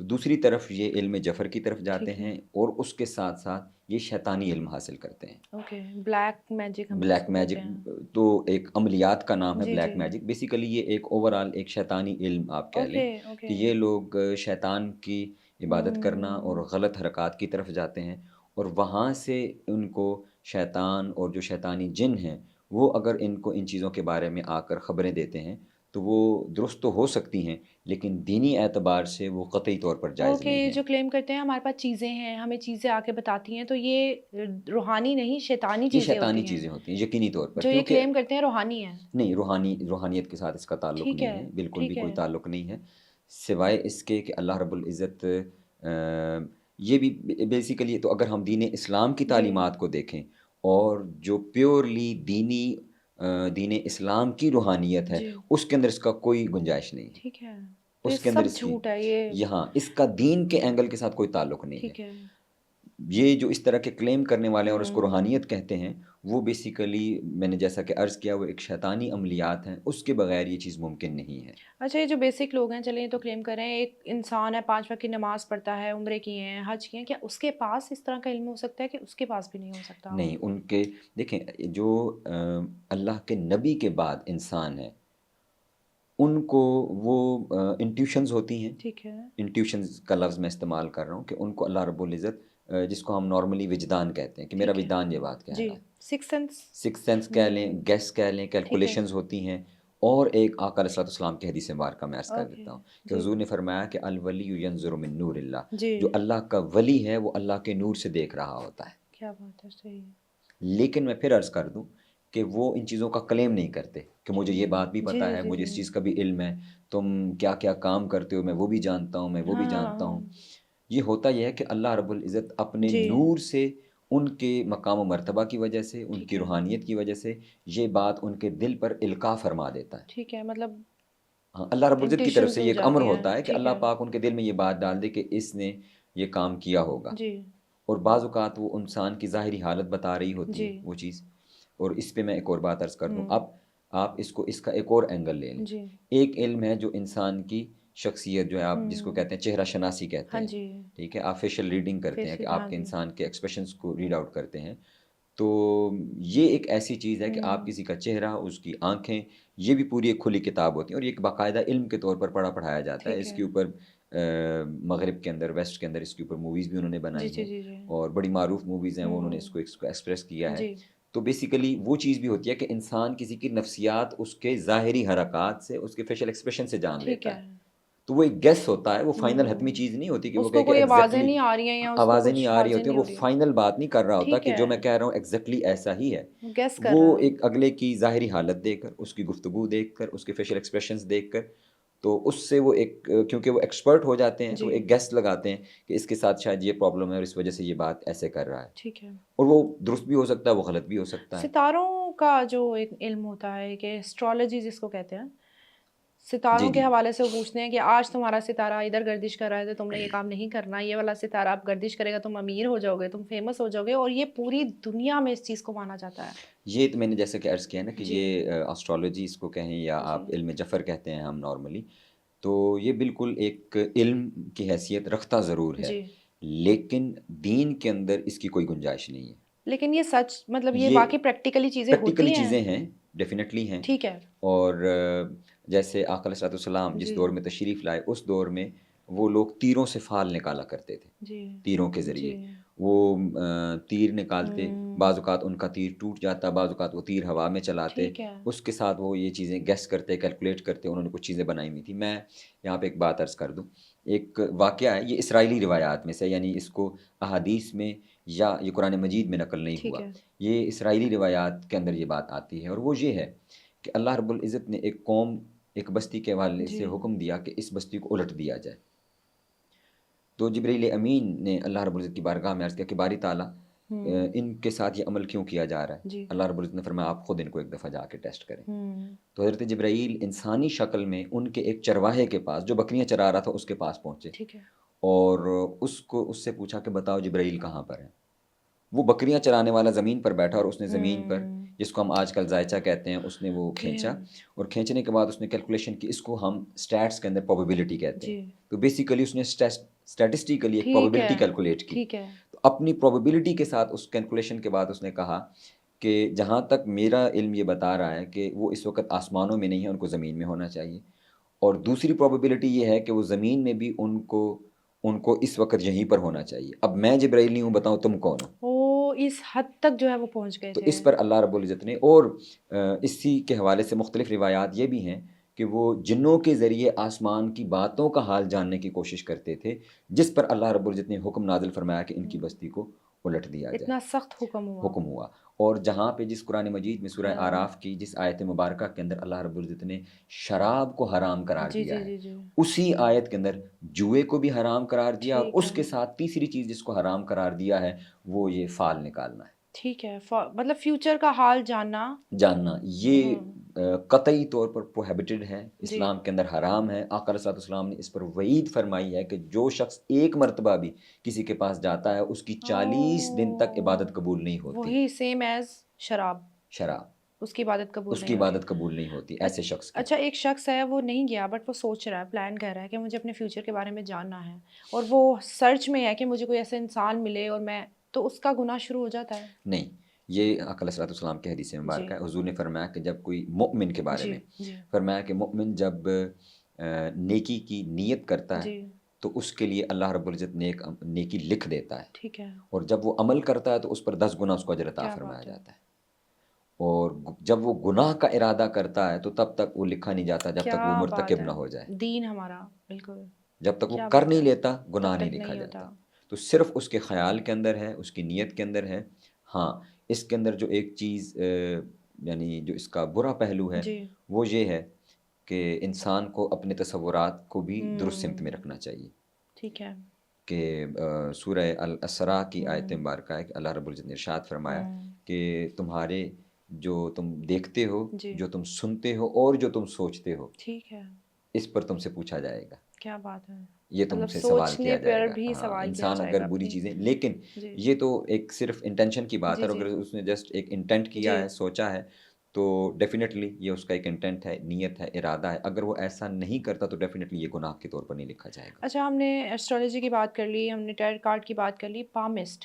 تو دوسری طرف یہ علم جفر کی طرف جاتے ٹھیک ہے، ہیں اور اس کے ساتھ ساتھ یہ شیطانی علم حاصل کرتے ہیں۔ اوکے، بلیک میجک ہم جس بلیک کو کہتے میجک ہیں۔ تو ایک عملیات کا نام ہے جی، بلیک جی، میجک، بیسیکلی یہ ایک اوورآل ایک شیطانی علم آپ کہہ لیں اوکے، اوکے، کہ یہ لوگ شیطان کی عبادت کرنا اور ہوں، غلط حرکات کی طرف جاتے ہیں، اور وہاں سے ان کو شیطان اور جو شیطانی جن ہیں وہ اگر ان کو ان چیزوں کے بارے میں آ کر خبریں دیتے ہیں تو وہ درست تو ہو سکتی ہیں لیکن دینی اعتبار سے وہ قطعی طور پر جائز اوکے، نہیں ہیں۔ جو کلیم کرتے ہیں ہمارے پاس چیزیں ہیں، ہمیں چیزیں آ کے بتاتی ہیں، تو یہ روحانی نہیں شیطانی یہ چیزیں شیطانی ہوتی ہیں، چیزیں ہوتی ہیں یقینی طور پر، جو یہ کیونکہ کلیم کرتے ہیں روحانی ہیں۔ نہیں، روحانیت کے ساتھ اس کا تعلق ٹھیک نہیں ہے، ہے، بالکل بھی ٹھیک ہے، کوئی تعلق نہیں ہے، سوائے اس کے کہ اللہ رب العزت یہ بھی بیسیکلی تو اگر ہم دین اسلام کی جی، تعلیمات کو دیکھیں اور جو پیورلی دین اسلام کی روحانیت ہے جی، اس کے اندر اس کا کوئی گنجائش نہیں ہے، ٹھیک ہے، تو یہ اس کے اندر سب اس کی جھوٹ ہے یہ، یہاں اس کا دین کے اینگل کے ساتھ کوئی تعلق نہیں ہے۔ ٹھیک ہے، یہ جو اس طرح کے کلیم کرنے والے ہیں اور اس کو ہوں، روحانیت کہتے ہیں وہ بیسیکلی میں نے جیسا کہ عرض کیا وہ ایک شیطانی عملیات ہیں، اس کے بغیر یہ چیز ممکن نہیں ہے۔ اچھا، یہ جو بیسک لوگ ہیں، چلیں یہ تو کلیم کر رہے ہیں، ایک انسان ہے 5 وقت کی نماز پڑھتا ہے، عمرے کیے ہیں، حج کیے ہیں، کیا اس کے پاس اس طرح کا علم ہو سکتا ہے کہ اس کے پاس بھی نہیں ہو سکتا ہو؟ نہیں، ان کے دیکھیں جو اللہ کے نبی کے بعد انسان ہے ان کو وہ انٹیوشنز ہوتی ہیں، ٹھیک ہے، انٹیوشنز کا لفظ میں استعمال کر رہا ہوں کہ ان کو اللہ رب العزت جس کو ہم نارملی وجدان کہتے ہیں کہ میرا ٹھیک ہے، وجدان یہ بات کہہ جی، رہا ہے، سکس سینس، سکس سینس کہہ لیں، ہوں، گیس کہہ لیں، ٹھیک ہے، کیلکولیشنز ہوتی ہیں، اور ایک آقا علیہ الصلوۃ والسلام کی حدیث مبارکہ میں عرض کر اوکے، دیتا ہوں کہ جی، حضور نے فرمایا کہ الولی ینظر من نور اللہ، جی، جو اللہ کا ولی ہے وہ اللہ کے نور سے دیکھ رہا ہوتا ہے، کیا بات ہے، صحیح ہے، لیکن میں پھر عرض کر دوں کہ وہ ان چیزوں کا کلیم نہیں کرتے کہ مجھے یہ بات بھی جی، پتہ جی، ہے، جی، مجھے جی، اس چیز کا بھی علم ہے، تم کیا کیا کام کرتے ہو میں وہ بھی جانتا ہوں، میں وہ بھی ہاں، جانتا ہاں، ہوں۔ یہ ہوتا یہ ہے کہ اللہ رب العزت اپنے جی، نور سے ان کے مقام و مرتبہ کی وجہ سے، ان ٹھیک کی ہے، روحانیت کی وجہ سے یہ بات ان کے دل پر القاء فرما دیتا ہے۔ ٹھیک ہے، مطلب ہاں، اللہ رب العزت کی طرف انٹیویشنز سے ہو یہ ایک امر جاتی ہیں، ہوتا ہے کہ ٹھیک اللہ ہے، پاک ان کے دل میں یہ بات ڈال دے کہ اس نے یہ کام کیا ہوگا، جی، اور بعض اوقات وہ انسان کی ظاہری حالت بتا رہی ہوتی جی، ہے وہ چیز۔ اور اس پہ میں ایک اور بات عرض کر دوں، ہوں، اب آپ اس کا ایک اور اینگل لے لیں۔ جی، ایک علم ہے جو انسان کی شخصیت جو ہے آپ جس کو ہوں، کہتے ہیں چہرہ شناسی کہتے ہاں ہیں، جی، ٹھیک ہے، آپ فیشل ریڈنگ کرتے ہیں کہ فیشل، ہاں آپ کے جی، انسان کے ایکسپریشنز کو ریڈ آؤٹ کرتے ہیں، تو یہ ایک ایسی چیز ہے کہ آپ ہوں، کسی کا چہرہ، اس کی آنکھیں، یہ بھی پوری ایک کھلی کتاب ہوتی ہیں اور یہ ایک باقاعدہ علم کے طور پر پڑھایا جاتا ہے۔ ٹھیک اس ہے، کے اوپر مغرب کے اندر، ویسٹ کے اندر اس کے اوپر موویز بھی انہوں نے جی، بنائی جی، ہیں جی، جی، اور بڑی معروف موویز ہیں وہ انہوں نے ہوں، اس کو ایکسپریس کیا ہے۔ جی، تو بیسیکلی وہ چیز بھی ہوتی ہے کہ انسان کسی کی نفسیات اس کے ظاہری حرکات سے، اس کے فیشل ایکسپریشن سے جان ٹھیک لیتا ہے، ہے۔ تو وہ ایک گیس ہوتا ہے، وہ فائنل حتمی ہوں، چیز نہیں ہوتی کہ وہ اس کہے کو کہ کوئی آوازیں ایگزیکٹلی نہیں آ رہی ہیں یا اس کو آوازیں نہیں کچھ آ رہی حادثے ہوتی ہیں، نہیں وہ ہو رہی ہیں، فائنل بات نہیں کر رہا ہوتا ٹھیک کہ ہے، جو میں کہہ رہا ہوں ایگزیکٹلی ایسا ہی ہے۔ گیس کر وہ رہا ہے، ایک اگلے کی ظاہری حالت دیکھ کر، اس کی گفتگو دیکھ کر، اس کے فیشل ایکسپریشنز دیکھ کر، تو اس سے وہ ایک کیونکہ وہ ایکسپرٹ ہو جاتے ہیں تو جی، وہ ایک گیس لگاتے ہیں کہ اس کے ساتھ شاید یہ پرابلم ہے اور اس وجہ سے یہ بات ایسے کر رہا ہے، ٹھیک ہے۔ اور وہ درست بھی ہو سکتا ہے، وہ غلط بھی ہو سکتا ہے۔ ستاروں کا جو ایک علم ہوتا ہے کہ ایسٹرولوجی جس کو کہتے ہیں، جی ستاروں کے جی، حوالے سے وہ پوچھتے ہیں کہ آج تمہارا ستارہ ادھر گردش کر رہا ہے تو تم نے یہ کام نہیں کرنا، یہ والا ستارہ اب گردش کرے گا تم امیر ہو جاؤ گے، تم فیمس ہو جاؤ گے، اور یہ پوری دنیا میں اس چیز کو مانا جاتا ہے۔ یہ تو میں نے جیسے کہ عرض کیا نا کہ جی، یہ اسٹرالوجی اس کو کہیں یا جی، آپ علم جفر کہتے ہیں ہم نارملی، تو یہ بالکل ایک علم کی حیثیت رکھتا ضرور ہے، جی، لیکن دین کے اندر اس کی کوئی گنجائش نہیں ہے۔ لیکن یہ سچ مطلب یہ یہ واقعی پریکٹیکلی چیزیں پریکٹیکلی ہوتی ہیں؟ چیزیں ہیں، ڈیفینیٹلی ہیں، ٹھیک ہے، اور جیسے آقا علیہ الصلوۃ والسلام جس جی، دور میں تشریف لائے اس دور میں وہ لوگ تیروں سے فال نکالا کرتے تھے، جی، تیروں کے جی، ذریعے وہ تیر نکالتے، ہوں، بعض اوقات ان کا تیر ٹوٹ جاتا، بعض اوقات وہ تیر ہوا میں چلاتے، ٹھیک ہے، اس کے ساتھ وہ یہ چیزیں گیس کرتے، کیلکولیٹ کرتے، انہوں نے کچھ چیزیں بنائی ہوئی تھی۔ میں یہاں پہ ایک بات عرض کر دوں، ایک واقعہ ہے، یہ اسرائیلی روایات میں سے، یعنی اس کو احادیث میں یا یہ قرآن مجید میں نقل نہیں ٹھیک ہوا، ہے، یہ اسرائیلی روایات کے اندر یہ بات آتی ہے، اور وہ یہ ہے کہ اللہ رب العزت نے ایک قوم، ایک بستی کے حوالے جی، سے حکم دیا کہ اس بستی کو الٹ دیا جائے، تو جبریل امین نے اللہ رب العزت کی بارگاہ میں عرض کیا کہ باری تعالیٰ ہوں، ان کے ساتھ یہ عمل کیوں کیا جا رہا ہے؟ جی، اللہ رب العزت نے فرمایا آپ خود ان کو ایک دفعہ جا کے ٹیسٹ کریں۔ ہوں، تو حضرت جبرائیل انسانی شکل میں ان کے ایک چرواہے کے پاس جو بکریاں چرا رہا تھا اس کے پاس پہنچے، ٹھیک ہے، اور اس سے پوچھا کہ بتاؤ جبرائیل کہاں پر ہے؟ وہ بکریاں چرانے والا زمین پر بیٹھا اور اس نے زمین پر، ہوں جس کو ہم آج کل ذائچہ کہتے ہیں، اس نے وہ اوکے کھینچا، اور کھینچنے کے بعد اس نے کیلکولیشن کی، اس کو ہم اسٹیٹس کے اندر پروبیبلٹی کہتے ہیں. جی تو بیسیکلی اس نے اسٹیٹسٹیکلی ایک ٹھیک ہے پروبیبلٹی کیلکولیٹ کی. ٹھیک ہے تو اپنی پروبیبلٹی کے ساتھ اس کیلکولیشن کے بعد اس نے کہا کہ جہاں تک میرا علم یہ بتا رہا ہے کہ وہ اس وقت آسمانوں میں نہیں ہے، ان کو زمین میں ہونا چاہیے، اور دوسری پروبیبلٹی یہ ہے کہ وہ زمین میں بھی ان کو اس وقت یہیں پر ہونا چاہیے. اب میں جبرائیل نہیں ہوں، بتاؤ تم کون ہو؟ وہ اس حد تک جو ہے وہ پہنچ گئے تو تھے. اس پر اللہ رب العزت نے، اور اسی کے حوالے سے مختلف روایات یہ بھی ہیں کہ وہ جنوں کے ذریعے آسمان کی باتوں کا حال جاننے کی کوشش کرتے تھے، جس پر اللہ رب العزت نے حکم نازل فرمایا کہ ان کی بستی کو الٹ دیا جائے. اتنا سخت حکم ہوا. حکم ہوا. اور جہاں پہ جس قرآن مجید میں سورہ ہاں آراف کی جس آیت مبارکہ کے اندر اللہ رب العزت نے شراب کو حرام قرار جی دیا جی ہے، جی جی اسی آیت کے اندر جوئے کو بھی حرام قرار دیا، اور ٹھیک اس ہے کے ساتھ تیسری چیز جس کو حرام قرار دیا ہے وہ یہ فال نکالنا ہے، ٹھیک ہے. مطلب فیوچر کا حال جاننا. جاننا. یہ ہوں قطعی طور پر پروہیبٹڈ ہے، جی اسلام کے اندر حرام ہے. آقا علیہ الصلوۃ والسلام نے اس پر وعید فرمائی ہے کہ جو شخص ایک مرتبہ بھی کسی کے پاس جاتا ہے اس کی 40 دن تک عبادت قبول نہیں ہوتی. وہی سیم ایز شراب، شراب، اس کی عبادت قبول اس کی نہیں ہوتی. عبادت قبول نہیں ہوتی ایسے شخص کی. اچھا ایک شخص ہے وہ نہیں گیا بٹ وہ سوچ رہا ہے، پلان کر رہا ہے کہ مجھے اپنے فیوچر کے بارے میں جاننا ہے، اور وہ سرچ میں ہے کہ مجھے کوئی ایسا انسان ملے اور میں، تو اس کا گناہ شروع ہو جاتا ہے. نہیں، یہ آقا علیہ الصلوۃ والسلام کی حدیث جی مبارکہ ہے. حضور نے فرمایا کہ جب کوئی مؤمن کے بارے جی میں جی فرمایا کہ مؤمن جب نیکی کی نیت کرتا ہے جی تو اس کے لیے اللہ رب العزت نیکی لکھ دیتا ہے، ٹھیک ہے. اور جب وہ عمل کرتا ہے تو اس پر 10 گنا اس کو اجر عطا کیا فرمایا بات ہے. جاتا ہے. اور جب وہ گناہ کا ارادہ کرتا ہے تو تب تک وہ لکھا نہیں جاتا جب تک وہ کیا بات مرتکب ہے. نہ ہو جائے. دین ہمارا بالکل. جب تک وہ کیا کر بات نہیں ہے. لیتا تب گناہ نہیں تک لکھا نہیں جاتا. ہوتا. تو صرف اس کے خیال کے اندر ہے، اس کی نیت کے اندر ہے. ہاں، اس کے اندر جو ایک چیز یعنی جو اس کا برا پہلو ہے جی وہ یہ ہے کہ انسان کو اپنے تصورات کو بھی درست سمت میں ہوں رکھنا چاہیے. ٹھیک ہے. کہ سورہ الاسراء کی آیت ہوں مبارکہ ہے کہ اللہ رب العزت نے ارشاد فرمایا ہوں کہ تمہارے جو تم دیکھتے ہو، جی جو تم سنتے ہو، اور جو تم سوچتے ہو، ٹھیک ہے. اس پر تم سے پوچھا جائے گا. کیا بات ہے. یہ تم مطلب سے سوال سوچنے کیا جائے پر گا. بھی ہاں، سوال کیا انسان جائے اگر گا بری اپنی. چیزیں، لیکن جی یہ تو ایک صرف انٹینشن کی بات جی ہے. اور جی اگر اس نے جسٹ ایک انٹینٹ جی کیا ہے، سوچا ہے، تو ڈیفینیٹلی یہ اس کا ایک انٹینٹ ہے، نیت ہے، ارادہ ہے. اگر وہ ایسا نہیں کرتا تو ڈیفینیٹلی یہ گناہ کے طور پر نہیں لکھا جائے گا. اچھا ہم نے ایسٹرالوجی کی بات کر لی، ہم نے ٹیرٹ کارڈ کی بات کر لی. پامسٹ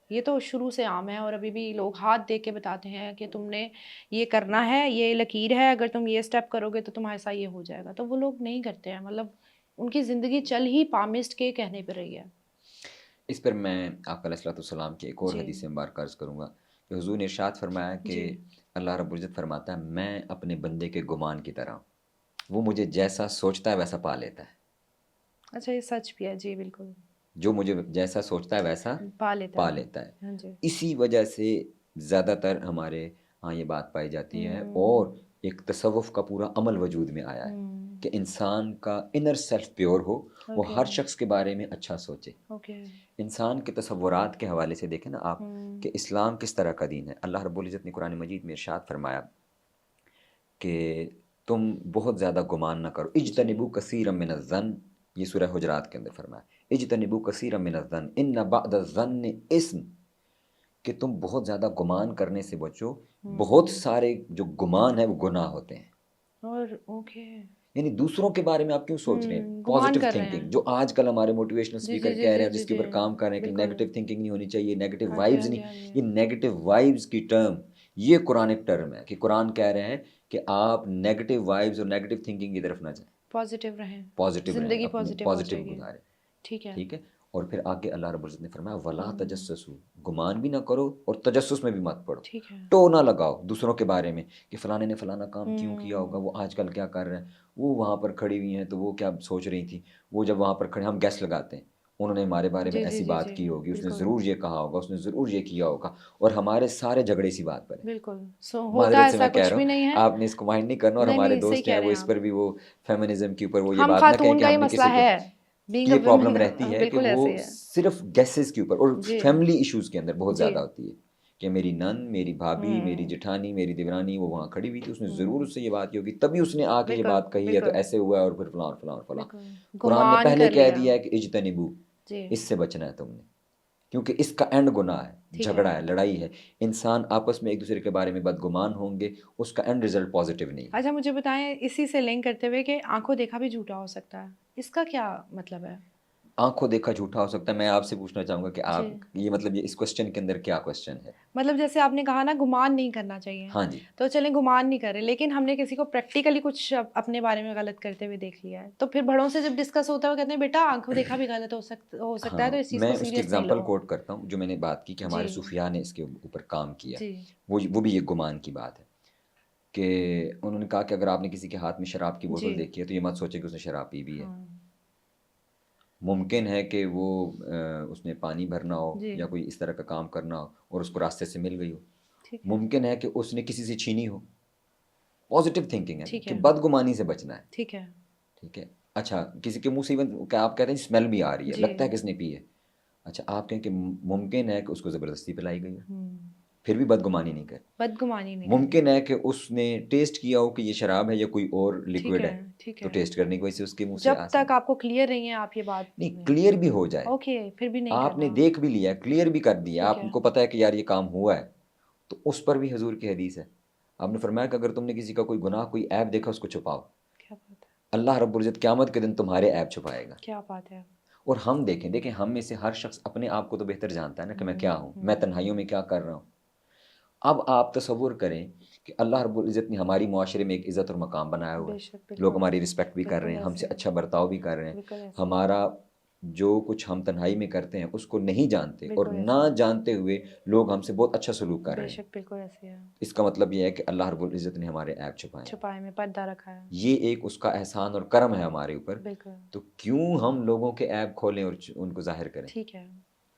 یہ تو شروع سے عام ہے، اور ابھی بھی لوگ ہاتھ دیکھ کے بتاتے ہیں کہ تم نے یہ کرنا ہے، یہ لکیر ہے، اگر تم یہ اسٹیپ کرو گے تو تمہارے ساتھ یہ ہو جائے گا. تو وہ لوگ نہیں کرتے ہیں، مطلب ان کی زندگی چل ہی پامسٹ کے کہنے پہ رہی ہے. اس پر میں آقا علیہ الصلوۃ والسلام کی ایک اور جی حدیث مبارکہ عرض کروں گا کہ حضور نے ارشاد فرمایا کہ جی اللہ رب العزت فرماتا ہے میں اپنے بندے کے گمان کی طرح ہوں. وہ مجھے جیسا سوچتا ہے ویسا پا لیتا ہے. اچھا یہ سچ بھی ہے. جی بالکل. جو مجھے جیسا سوچتا ہے ویسا پا لیتا پا ہے. لیتا ہے. ہاں جی. اسی وجہ سے زیادہ تر ہمارے ہاں یہ بات پائی جاتی ہے، ہوں اور ایک تصوف کا پورا عمل وجود میں آیا ہے ہوں کہ انسان کا انر سیلف پیور ہو، وہ اوکے ہر شخص کے بارے میں اچھا سوچے. اوکے. انسان کے تصورات کے حوالے سے دیکھیں نا آپ ہوں کہ اسلام کس طرح کا دین ہے. اللہ رب العزت نے قرآن مجید میں ارشاد فرمایا کہ تم بہت زیادہ گمان نہ کرو. جی اجتنبوا کثیرا من الظن، یہ سورہ حجرات کے اندر فرمایا اجتنبوا کثیرا من الظن ان بعد الظن اسم، کہ تم بہت زیادہ گمان کرنے سے بچو. بہت ہوں سارے جو گمان ہیں وہ گناہ ہوتے ہیں. اور اوکے. یعنی دوسروں کے بارے میں آپ کیوں سوچ رہے ہیں؟ گمان پازیٹیو کر رہے تھنکنگ ہیں. جو آج کل ہمارے موٹیویشنل جی جی اسپیکر جی کہہ رہے جی ہیں، جی جس کے جی اوپر کام کر رہے ہیں کہ بالکل. نیگیٹو تھنکنگ نہیں ہونی چاہیے، نیگیٹو ہاں جی وائبز ہاں جی نہیں. ہاں جی. یہ نیگیٹو وائبز کی ٹرم، یہ قرآن ایک ٹرم ہے کہ قرآن کہہ رہے ہیں کہ آپ نیگیٹو وائبز اور نیگیٹو تھنکنگ کی طرف نہ جائیں، پازیٹیو رہیں، پازیٹیو رہیں، زندگی اپنی پازیٹیو ہو پازیٹیو جائے گی. گزاریں. ٹھیک ہے. ٹھیک ہے. اور پھر آگے اللہ رب العزت نے فرمایا ولا ہوں تجسسوا، گمان بھی نہ کرو اور تجسس میں بھی مت پڑو. ٹھیک ہے. ٹو نہ لگاؤ دوسروں کے بارے میں کہ فلانے نے فلانا کام کیوں کیا ہوگا، ہوں وہ آج کل کیا کر رہے ہیں، وہ وہاں پر کھڑی ہوئی ہیں تو وہ کیا سوچ رہی تھی. وہ جب وہاں پر کھڑے ہم گیس لگاتے ہیں انہوں نے ہمارے بارے میں جی جی ایسی جی بات جی کی ہوگی، اس نے بالکل ضرور یہ کہا ہوگا، اس نے ضرور یہ کیا ہوگا، اور ہمارے سارے جھگڑے اسی بات پر ہیں. بالکل. سو ہوتا معذرت سے ایسا میں کہہ کچھ رہا بھی ہوں، نہیں ہے. آپ نے اس کو مائنڈ نہیں کرنا. اور نہیں ہمارے نہیں صحیح دوست کہہ ہیں رہے وہ ہیں اس آپ. پر بھی وہ فیمنزم کے اوپر وہ یہ ہم بات نہ کہیں خاتون کہ کا ہی ہم نے مسئلہ کسی کو، ہے. بینگ اے یہ پرابلم ویمن رہتی ہے کہ بالکل وہ ایسے ہی ہے. صرف گیسز کے اوپر، اور جی فیملی ایشوز کے اندر بہت جی. زیادہ ہوتی ہے کہ میری نن، میری بھابھی، میری ہوں جٹھانی، میری دیورانی وہ وہاں کھڑی ہوئی تھی، اس نے ضرور ہوں اس سے یہ بات کی ہوگی، تبھی اس نے آ کے یہ بالکل بات کہی ہے، تو بالکل ایسے ہوا ہے، اور پھر فلاں فلاں فلاں. بالکل. قرآن نے گمان پہلے کر کہہ لیا. دیا ہے کہ اجتنبو، جی اس سے بچنا ہے تم نے. کیونکہ اس کا اینڈ گناہ ہے، ٹھیک جھگڑا ہے ہے، لڑائی ہے، انسان آپس میں ایک دوسرے کے بارے میں بدگمان ہوں گے، اس کا اینڈ رزلٹ پازیٹیو نہیں ہے۔ اچھا مجھے بتائیں اسی سے لنک کرتے ہوئے کہ آنکھوں دیکھا بھی جھوٹا ہو سکتا ہے، اس کا کیا مطلب ہے؟ آنکھوں دیکھا جھوٹا ہو سکتا ہے۔ میں آپ سے پوچھنا چاہوں گا کہ آپ جی یہ مطلب یہ اس کوسچن کے اندر کیا کوسچن ہے؟ مطلب جیسے آپ نے کہا نا گمان نہیں کرنا چاہیے، ہاں جی، تو چلیں گمان نہیں کریں، لیکن ہم نے کسی کو پریکٹیکلی کچھ اپنے بارے میں غلط کرتے ہوئے دیکھ لیا ہے، تو پھر بڑوں سے جب ڈسکس ہوتا ہے وہ کہتے ہیں بیٹا آنکھوں دیکھا بھی غلط ہو سکتا ہے، ہاں، تو اس چیز کو میں اس کی سیریس نہیں اگزامپل لو۔ کوٹ کرتا ہوں جو میں نے بات کی کہ جی ہمارے صوفیاء نے اس کے اوپر کام کیا، جی وہ بھی ایک گمان کی بات ہے کہ انہوں نے کہا کہ اگر آپ نے کسی کے ہاتھ میں شراب کی جی بوتل دیکھی ہے تو یہ مت سوچے کہ اس نے شراب پی بھی ہے، ہاں ممکن ہے کہ وہ اس نے پانی بھرنا ہو جی یا کوئی اس طرح کا کام کرنا ہو اور اس کو راستے سے مل گئی ہو، ٹھیک ہے ممکن ہے کہ اس نے کسی سے چھینی ہو۔ پازیٹیو تھنکنگ ہے ٹھیک کہ ہے بدگمانی سے بچنا ہے، ٹھیک ہے ٹھیک ہے۔ اچھا کسی کے منہ سے ایون کیا آپ کہتے ہیں اسمیل بھی آ رہی ہے، جی لگتا ہے کس نے پی ہے، اچھا آپ کہیں کہ ممکن ہے کہ اس کو زبردستی پلائی گئی ہے، ہوں پھر بھی بدگمانی نہیں کر۔ بدگمانی نہیں کرنی، ممکن ہے کہ اس نے ٹیسٹ کیا ہو کہ یہ شراب ہے یا کوئی اور ٹھیک لکوڈ ہے ہے، ٹھیک تو ہے، ٹیسٹ کرنے کی وجہ سے اس کے منہ سے جب آ تک سکتا، آپ کو کلیئر نہیں ہے آپ یہ بات نہیں میں، کلیئر بھی ہو جائے، اوکے پھر بھی نہیں آپ نے کرنا، دیکھ بھی لیا کلیئر بھی کر دیا، ٹھیک آپ ہے کو پتہ ہے کہ یار یہ کام ہوا ہے، تو اس پر بھی حضور کی حدیث ہے، آپ نے فرمایا کہ اگر تم نے کسی کا کوئی گناہ کوئی عیب دیکھا اس کو چھپاؤ، کیا بات ہے، اللہ رب العزت قیامت کے دن تمہارے عیب چھپائے گا۔ کیا بات ہے، اور ہم دیکھیں ہم میں سے ہر شخص اپنے آپ کو تو بہتر جانتا ہے نا کہ میں کیا ہوں، میں تنہائیوں میں کیا کر رہا ہوں۔ اب آپ تصور کریں کہ اللہ رب العزت نے ہماری معاشرے میں ایک عزت اور مقام بنایا ہوا بے شک ہے، لوگ بالکل ہماری رسپیکٹ بھی کر رہے بالکل ہیں، ہم ایسے سے ہی اچھا برتاؤ بھی کر رہے ہیں، بالکل ایسے ہی ہمارا جو کچھ ہم تنہائی میں کرتے ہیں اس کو نہیں جانتے اور بالکل نہ ایسے جانتے ہوئے لوگ ہم سے بہت اچھا سلوک ہی کر بے رہے ہیں۔ شک بالکل ایسے ہے، اس کا مطلب یہ ہے کہ اللہ رب العزت نے ہمارے عیب چھپائے ہیں، چھپائے میں پردہ رکھا ہے، یہ ایک اس کا احسان اور کرم ہے ہمارے اوپر، بالکل تو کیوں ہم لوگوں کے عیب کھولیں اور ان کو ظاہر کریں؟ ٹھیک ہے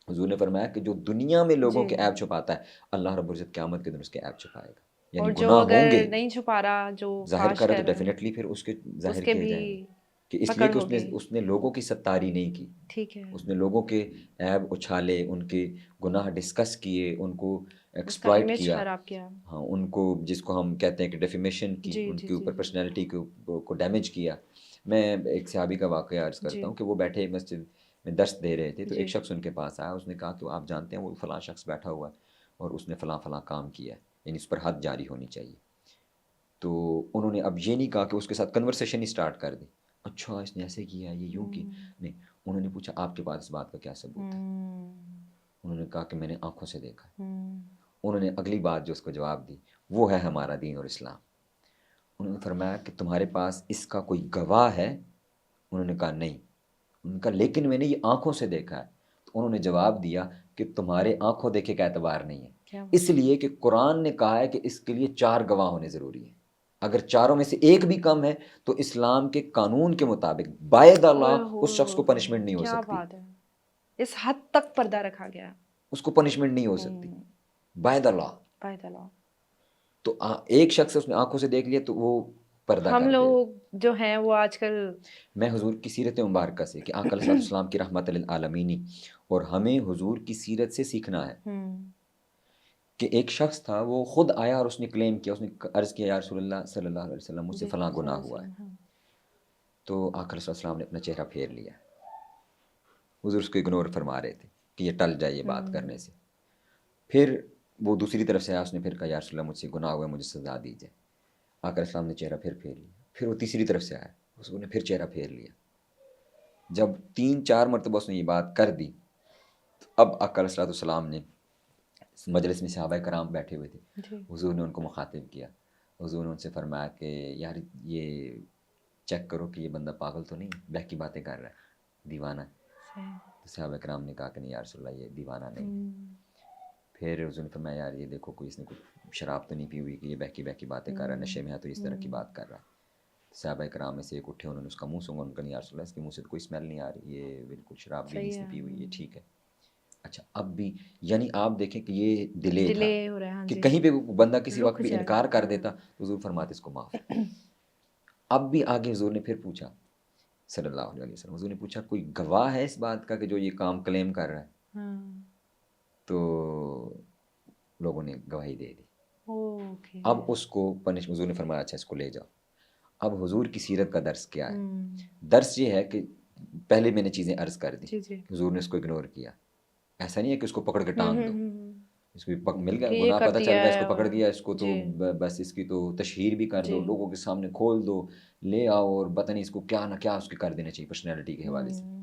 حضور نے فرمایا کہ جو دنیا میں لوگوں جی، کے عیب چھپاتا ہے اللہ رب العزت قیامت کے دن اس کے عیب چھپائے گا، اور یعنی جو گناہ ہوں گے، اگر نہیں چھپا رہا جو ظاہر فاش کرے تو کر رہا ہے ڈیفینیٹلی پھر اس کے اس ظاہر کے کیے بھی جائیں گے، کہ اس لیے پکڑ کہ ہوگی، اس نے لوگوں کی ستاری نہیں کی، ٹھیک ہے اس نے لوگوں کے عیب اچھالے، ان کے گناہ ڈسکس کیے، ان کو اس کا ایکسپلائٹ امیج کیا، خراب کیا، ہاں ان کو جس کو ہم کہتے ہیں کہ ڈیفیمیشن کی، جی ان جی کے جی اوپر پرسنالٹی کو ڈیمیج کیا۔ میں ایک صحابی کا واقعہ عرض جی کرتا ہوں کہ وہ بیٹھے مسجد میں درس دے رہے تھے، تو جی ایک شخص ان کے پاس آیا، اس نے کہا کہ آپ جانتے ہیں وہ فلاں شخص بیٹھا ہوا ہے اور اس نے فلاں فلاں کام کیا ہے، یعنی اس پر حد جاری ہونی چاہیے۔ تو انہوں نے اب یہ نہیں کہا کہ اس کے ساتھ کنورسیشن ہی سٹارٹ کر دی، اچھا اس نے ایسے کیا یہ یوں کی، نہیں، انہوں نے پوچھا آپ کے پاس اس بات کا کیا ثبوت ہے؟ انہوں نے کہا کہ میں نے آنکھوں سے دیکھا ہے۔ انہوں نے اگلی بات جو اس کو جواب دی وہ ہے ہمارا دین اور اسلام۔ انہوں نے فرمایا کہ تمہارے پاس اس کا کوئی گواہ ہے؟ انہوں نے کہا نہیں۔ انہوں نے کہا لیکن میں نے یہ آنکھوں سے دیکھا ہے۔ تو انہوں نے جواب دیا کہ تمہارے آنکھوں دیکھے کا اعتبار نہیں ہے، اس لیے کہ قرآن نے کہا ہے کہ اس کے لیے 4 گواہ ہونے ضروری ہیں، اگر چاروں میں سے ایک بھی کم ہے تو اسلام کے قانون کے مطابق بائی دا لا اس شخص کو پنشمنٹ نہیں ہو کیا سکتی، بات ہے، اس حد تک پردہ رکھا گیا، اس کو پنشمنٹ نہیں ہو سکتی بائی دا لا۔ بائی تعالیٰ۔ تو ایک شخص اس نے آنکھوں سے دیکھ لیا تو وہ پردہ ہم کر دے۔ لوگ جو ہیں وہ آج کل میں حضور کی سیرت مبارکہ سے کہ آقا علیہ السلام کی رحمت للعالمین، اور ہمیں حضور کی سیرت سے سیکھنا ہے کہ ایک شخص تھا وہ خود آیا اور اس نے کلیم کیا، اس نے عرض کیا یا رسول اللہ صلی اللہ علیہ وسلم مجھ سے جی فلاں صلی اللہ گناہ علیہ ہوا ہے، وسلم، ہاں، تو آقا علیہ السلام نے اپنا چہرہ پھیر لیا، حضور اس کو اگنور فرما رہے تھے کہ یہ ٹل جائے یہ بات کرنے سے۔ پھر وہ دوسری طرف سے آیا، اس نے پھر کہا یا رسول اللہ مجھ سے گناہ ہوا ہے مجھے سزا دیجیے، آقا علیہ السلام نے چہرہ پھر لیا، پھر وہ تیسری طرف سے آیا، اس نے پھر چہرہ پھیر لیا۔ جب 3-4 مرتبہ اس نے یہ بات کر دی تو اب آقا علیہ السلام نے مجلس میں صحابہ کرام بیٹھے ہوئے تھے، جی حضور نے ان کو مخاطب کیا، حضور نے ان سے فرمایا کہ یار یہ چیک کرو کہ یہ بندہ پاگل تو نہیں، بہکی باتیں کر رہا ہے، دیوانہ ہے۔ تو صحابہ کرام نے کہا کہ نہیں یا رسول اللہ یہ دیوانہ نہیں ہے۔ پھر حضور نے فرمایا یار یہ دیکھو کوئی اس نے کوئی شراب تو نہیں پی ہوئی کہ یہ بہکی باتیں کر رہا ہے، نشے میں ہے تو اس طرح کی بات کر رہا ہے۔ صحابہ کرام میں سے ایک اٹھے، انہوں نے اس کا منہ سونگا، ان کا نہیں یا رسول اللہ اس کے منہ سے تو کوئی اسمیل نہیں آ رہی، یہ بالکل شراب بھی نہیں اس نے پی ہوئی، یہ ٹھیک ہے۔ اچھا اب بھی یعنی آپ دیکھیں کہ یہ ڈیلے تھا ڈیلے ہو رہا ہے، ہاں کہ جی، کہیں پہ بندہ کسی وقت رک بھی جائے، انکار کر دیتا تو حضور فرماتے اس کو معاف۔ اب بھی آگے حضور نے پھر پوچھا صلی اللہ علیہ وسلم، حضور نے پوچھا کوئی گواہ ہے اس بات کا کہ جو یہ کام کلیم کر رہا ہے؟ تو لوگوں نے گواہی دے دی۔ اب اس کو پنش، حضور نے فرمایا اچھا اس کو لے جاؤ۔ اب حضور کی سیرت کا درس کیا ہے؟ درس یہ ہے کہ پہلے میں نے چیزیں عرض کر دی، جی جی حضور نے اس کو اگنور کیا، ایسا نہیں ہے کہ اس کو پکڑ کے ہوں ٹانگ ہوں دو، ہوں ہوں، اس کو مل گیا کہ یہ گناہ کر پتہ چل دیا گیا، اس ہے کو پکڑ اور دیا، اس کو تو جی بس اس کی تو تشہیر بھی کر دو، جی لوگوں کے سامنے کھول دو، لے آؤ، اور پتہ نہیں اس کو کیا نہ کیا اس کے کر دینا چاہیے پرسنالٹی کے حوالے سے۔ ہوں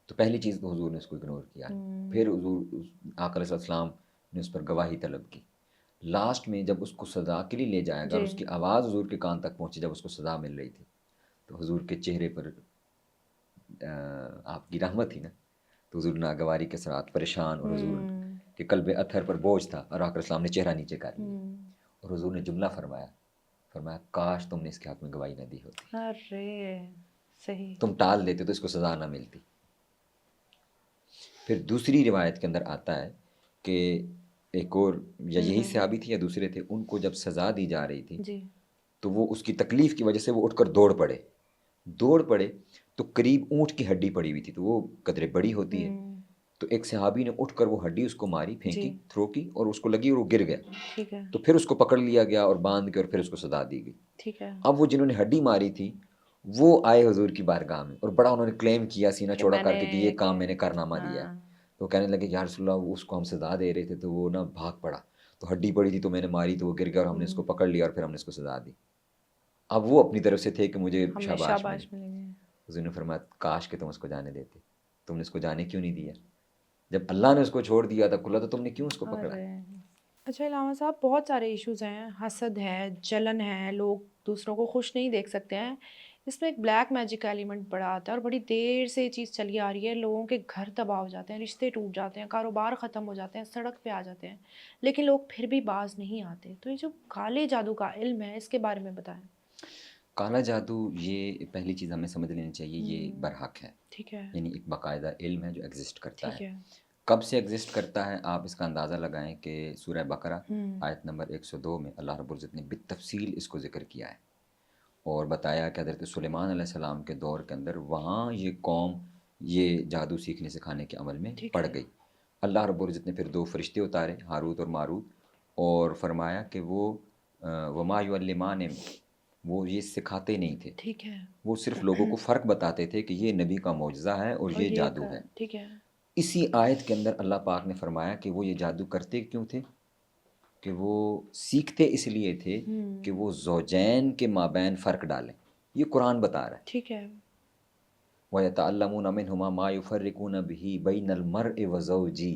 تو پہلی چیز تو حضور نے اس کو اگنور کیا ہے۔ ہوں پھر حضور آقا علیہ السلام نے اس پر گواہی طلب کی۔ لاسٹ میں جب اس کو سزا کے لیے لے جایا گیا اور جی اس کی آواز حضور کے کان تک پہنچی جب اس کو سزا مل رہی تھی، تو حضور کے چہرے پر آپ کی رحمت تھی نا، تو حضور ناگواری کے ساتھ پریشان، اور حضور ہوں کے قلب اطہر پر بوجھ تھا، اور آقا علیہ السلام نے چہرہ نیچے کر لیا، ہوں، اور حضور نے جملہ فرمایا کاش تم نے اس کے حق میں گواہی نہ دی ہوتی، ارے صحیح، تم ٹال دیتے تو اس کو سزا نہ ملتی۔ پھر دوسری روایت کے اندر آتا ہے کہ ایک اور، یا یہی صحابی تھے یا دوسرے تھے، ان کو جب سزا دی جا رہی تھی جی تو وہ اس کی تکلیف کی وجہ سے وہ اٹھ کر دوڑ پڑے تو قریب اونٹ کی ہڈی پڑی ہوئی تھی، تو وہ قدرے بڑی ہوتی ہے، ہوں تو ایک صحابی نے اٹھ کر وہ ہڈی اس کو ماری، جی پھینکی، تھرو کی، اور اس کو لگی اور وہ گر گیا، ٹھیک ہے تو پھر اس کو پکڑ لیا گیا اور باندھ کے، اور پھر اس کو سزا دی گئی۔ ٹھیک ہے اب وہ جنہوں نے ہڈی ماری تھی وہ آئے حضور کی بارگاہ میں، اور بڑا انہوں نے کلیم کیا سینہ کہ چوڑا میں کر نے کے کہ یہ کام میں نے کارنامہ دیا ہے۔ ہاں تو کہنے لگے یا رسول اللہ، وہ اس کو ہم سزا دے رہے تھے تو وہ نا بھاگ پڑا، تو ہڈی پڑی تھی تو میں نے ماری تو وہ گر گیا، اور ہم نے اس کو پکڑ لیا اور پھر ہم نے اس کو سزا دی۔ اب وہ اپنی طرف سے تھے کہ مجھے ہمیں شاباش ملی۔ شاباش ملیں گے، حضور نے فرمایا کاش کہ تم اس کو جانے دیتے، تم نے اس کو جانے کیوں نہیں دیا؟ جب اللہ نے اس کو چھوڑ دیا تھا کھلا، تو تم نے کیوں اس کو پکڑا؟ ارے اچھا علامہ صاحب، بہت سارے ایشوز ہیں، حسد ہے، جلن ہے، لوگ دوسروں کو خوش نہیں دیکھ سکتے ہیں، اس میں ایک بلیک میجک کا ایلیمنٹ بڑا آتا ہے، اور بڑی دیر سے یہ چیز چلی آ رہی ہے، لوگوں کے گھر تباہ ہو جاتے ہیں، رشتے ٹوٹ جاتے ہیں، کاروبار ختم ہو جاتے ہیں، سڑک پہ آ جاتے ہیں، لیکن لوگ پھر بھی باز نہیں آتے۔ تو یہ جو کالے جادو کا علم ہے، اس کے بارے میں بتائیں۔ کالا جادو، یہ پہلی چیز ہمیں سمجھ لینی چاہیے، یہ برحق ہے، ٹھیک ہے یعنی ایک باقاعدہ علم ہے جو ایگزسٹ کرتا ہے۔ ٹھیک ہے کب سے ایگزسٹ کرتا ہے آپ اس کا اندازہ لگائیں کہ سورہ بقرہ ہوں آیت نمبر 102 میں اللہ رب العزت نے بالتفصیل اس کو ذکر کیا ہے، اور بتایا کہ حضرت سلیمان علیہ السلام کے دور کے اندر وہاں یہ قوم یہ جادو سیکھنے سکھانے کے عمل میں ٹھیک پڑ ہے گئی۔ اللہ رب العزت نے پھر 2 فرشتے اتارے، ہاروت اور ماروت، اور فرمایا کہ وہ وما یعلمان، وہ یہ سکھاتے نہیں تھے، ٹھیک ہے وہ صرف لوگوں کو فرق بتاتے تھے کہ یہ نبی کا معجزہ ہے اور اور یہ یہ جادو ہے۔ ٹھیک ہے اسی آیت کے اندر اللہ پاک نے فرمایا کہ وہ یہ جادو کرتے کیوں تھے، کہ وہ سیکھتے اس لیے تھے کہ وہ زوجین کے مابین فرق ڈالیں۔ یہ قرآن بتا رہا ہے، ٹھیک ہے وَيَتَعَلَّمُونَ مِنْهُمَا مَا يُفَرِّقُونَ بِهِ بَيْنَ الْمَرْءِ وَزَوْجِهِ۔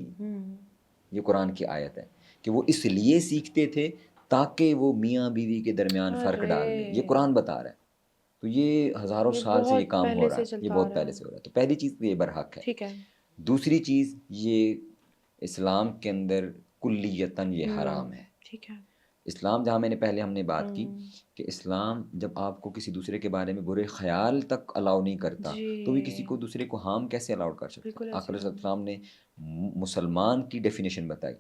یہ قرآن کی آیت ہے کہ وہ اس لیے سیکھتے تھے تاکہ وہ میاں بیوی کے درمیان فرق ڈال دیں، یہ ارے قرآن بتا رہا ہے۔ تو یہ ہزاروں یہ سال سے یہ بہت کام ہو پہلے رہا سے ہے، یہ چلتا آ بہت رہا پہلے ہے، سے ہو رہا ہے۔ تو پہلی چیز تو یہ برحق ہے۔ ٹھیک ہے دوسری چیز، یہ اسلام کے اندر کلیتاً یہ حرام ہے۔ ٹھیک ہے اسلام جہاں ہم نے بات کی کہ اسلام جب آپ کو کسی دوسرے کے بارے میں برے خیال تک الاؤ نہیں کرتا، تو بھی کسی جی کو دوسرے کو ہارم کیسے الاؤ کر سکتا ہے؟ بالکل آقا ایسی علیہ بات السلام نے مسلمان کی ڈیفینیشن بتائی۔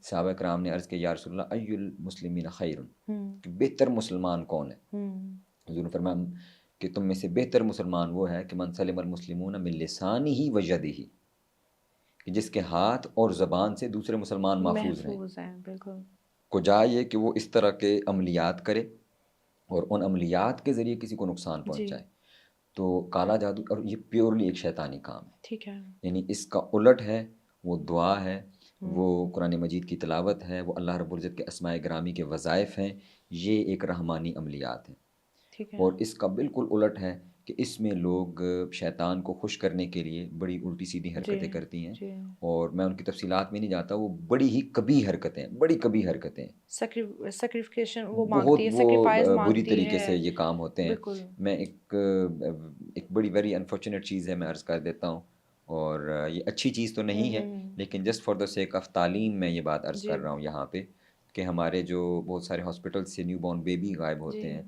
صحابہ کرام نے عرض کیا یا رسول اللہ ای المسلمین خیر، کہ بہتر مسلمان کون ہے؟ حضور نے فرمایا کہ تم میں سے بہتر مسلمان وہ ہے کہ من سلم المسلمون من لسانہ و یدہ، کہ جس کے ہاتھ اور زبان سے دوسرے مسلمان محفوظ رہیں۔ محفوظ ہیں بالکل، کو جائے کہ وہ اس طرح کے عملیات کرے اور ان عملیات کے ذریعے کسی کو نقصان جی پہنچائے۔ تو کالا جادو، اور یہ پیورلی ایک شیطانی کام ہے، ٹھیک ہے یعنی اس کا الٹ ہے وہ دعا ہے، وہ قرآن مجید کی تلاوت ہے، وہ اللہ رب العزت کے اسماء گرامی کے وظائف ہیں، یہ ایک رحمانی عملیات ہیں۔ ٹھیک ہے اور اس کا بالکل الٹ ہے کہ اس میں لوگ شیطان کو خوش کرنے کے لیے بڑی الٹی سیدھی حرکتیں جی کرتی ہیں، جی اور میں ان کی تفصیلات میں نہیں جاتا، وہ بڑی ہی کبھی حرکتیں ہیں، بڑی کبھی حرکتیں ہیں، سیکریفیکیشن وہ بہت مانگتی ہے، وہ سیکریفائز بری مانگتی طریقے سے ہے، یہ کام ہوتے ہیں۔ بالکل میں ایک بڑی ویری انفارچونیٹ چیز ہے، میں عرض کر دیتا ہوں، اور یہ اچھی چیز تو نہیں ہے، لیکن just for the sake of تعلیم میں یہ بات عرض جی کر رہا ہوں یہاں پہ، کہ ہمارے جو بہت سارے ہاسپٹل سے نیو بورن بیبی غائب جی ہوتے ہیں،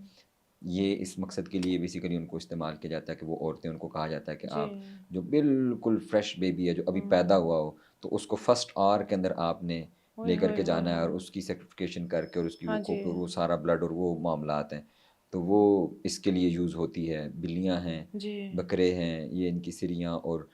یہ اس مقصد کے لیے بیسیکلی ان کو استعمال کیا جاتا ہے کہ وہ عورتیں، ان کو کہا جاتا ہے کہ جی آپ جو بالکل فریش بیبی ہے جو ابھی پیدا ہوا ہو، تو اس کو فرسٹ آور کے اندر آپ نے ہوئے لے کر ہوئے کے ہوئے جانا ہے، اور ہوئے، اس کی سیکریفیکیشن کر کے، اور اس کی ہاں جی وہ سارا بلڈ اور وہ معاملات ہیں، تو وہ اس کے لیے یوز ہوتی ہے۔ بلیاں ہیں، جی بکرے ہیں، یہ ان کی سریاں، اور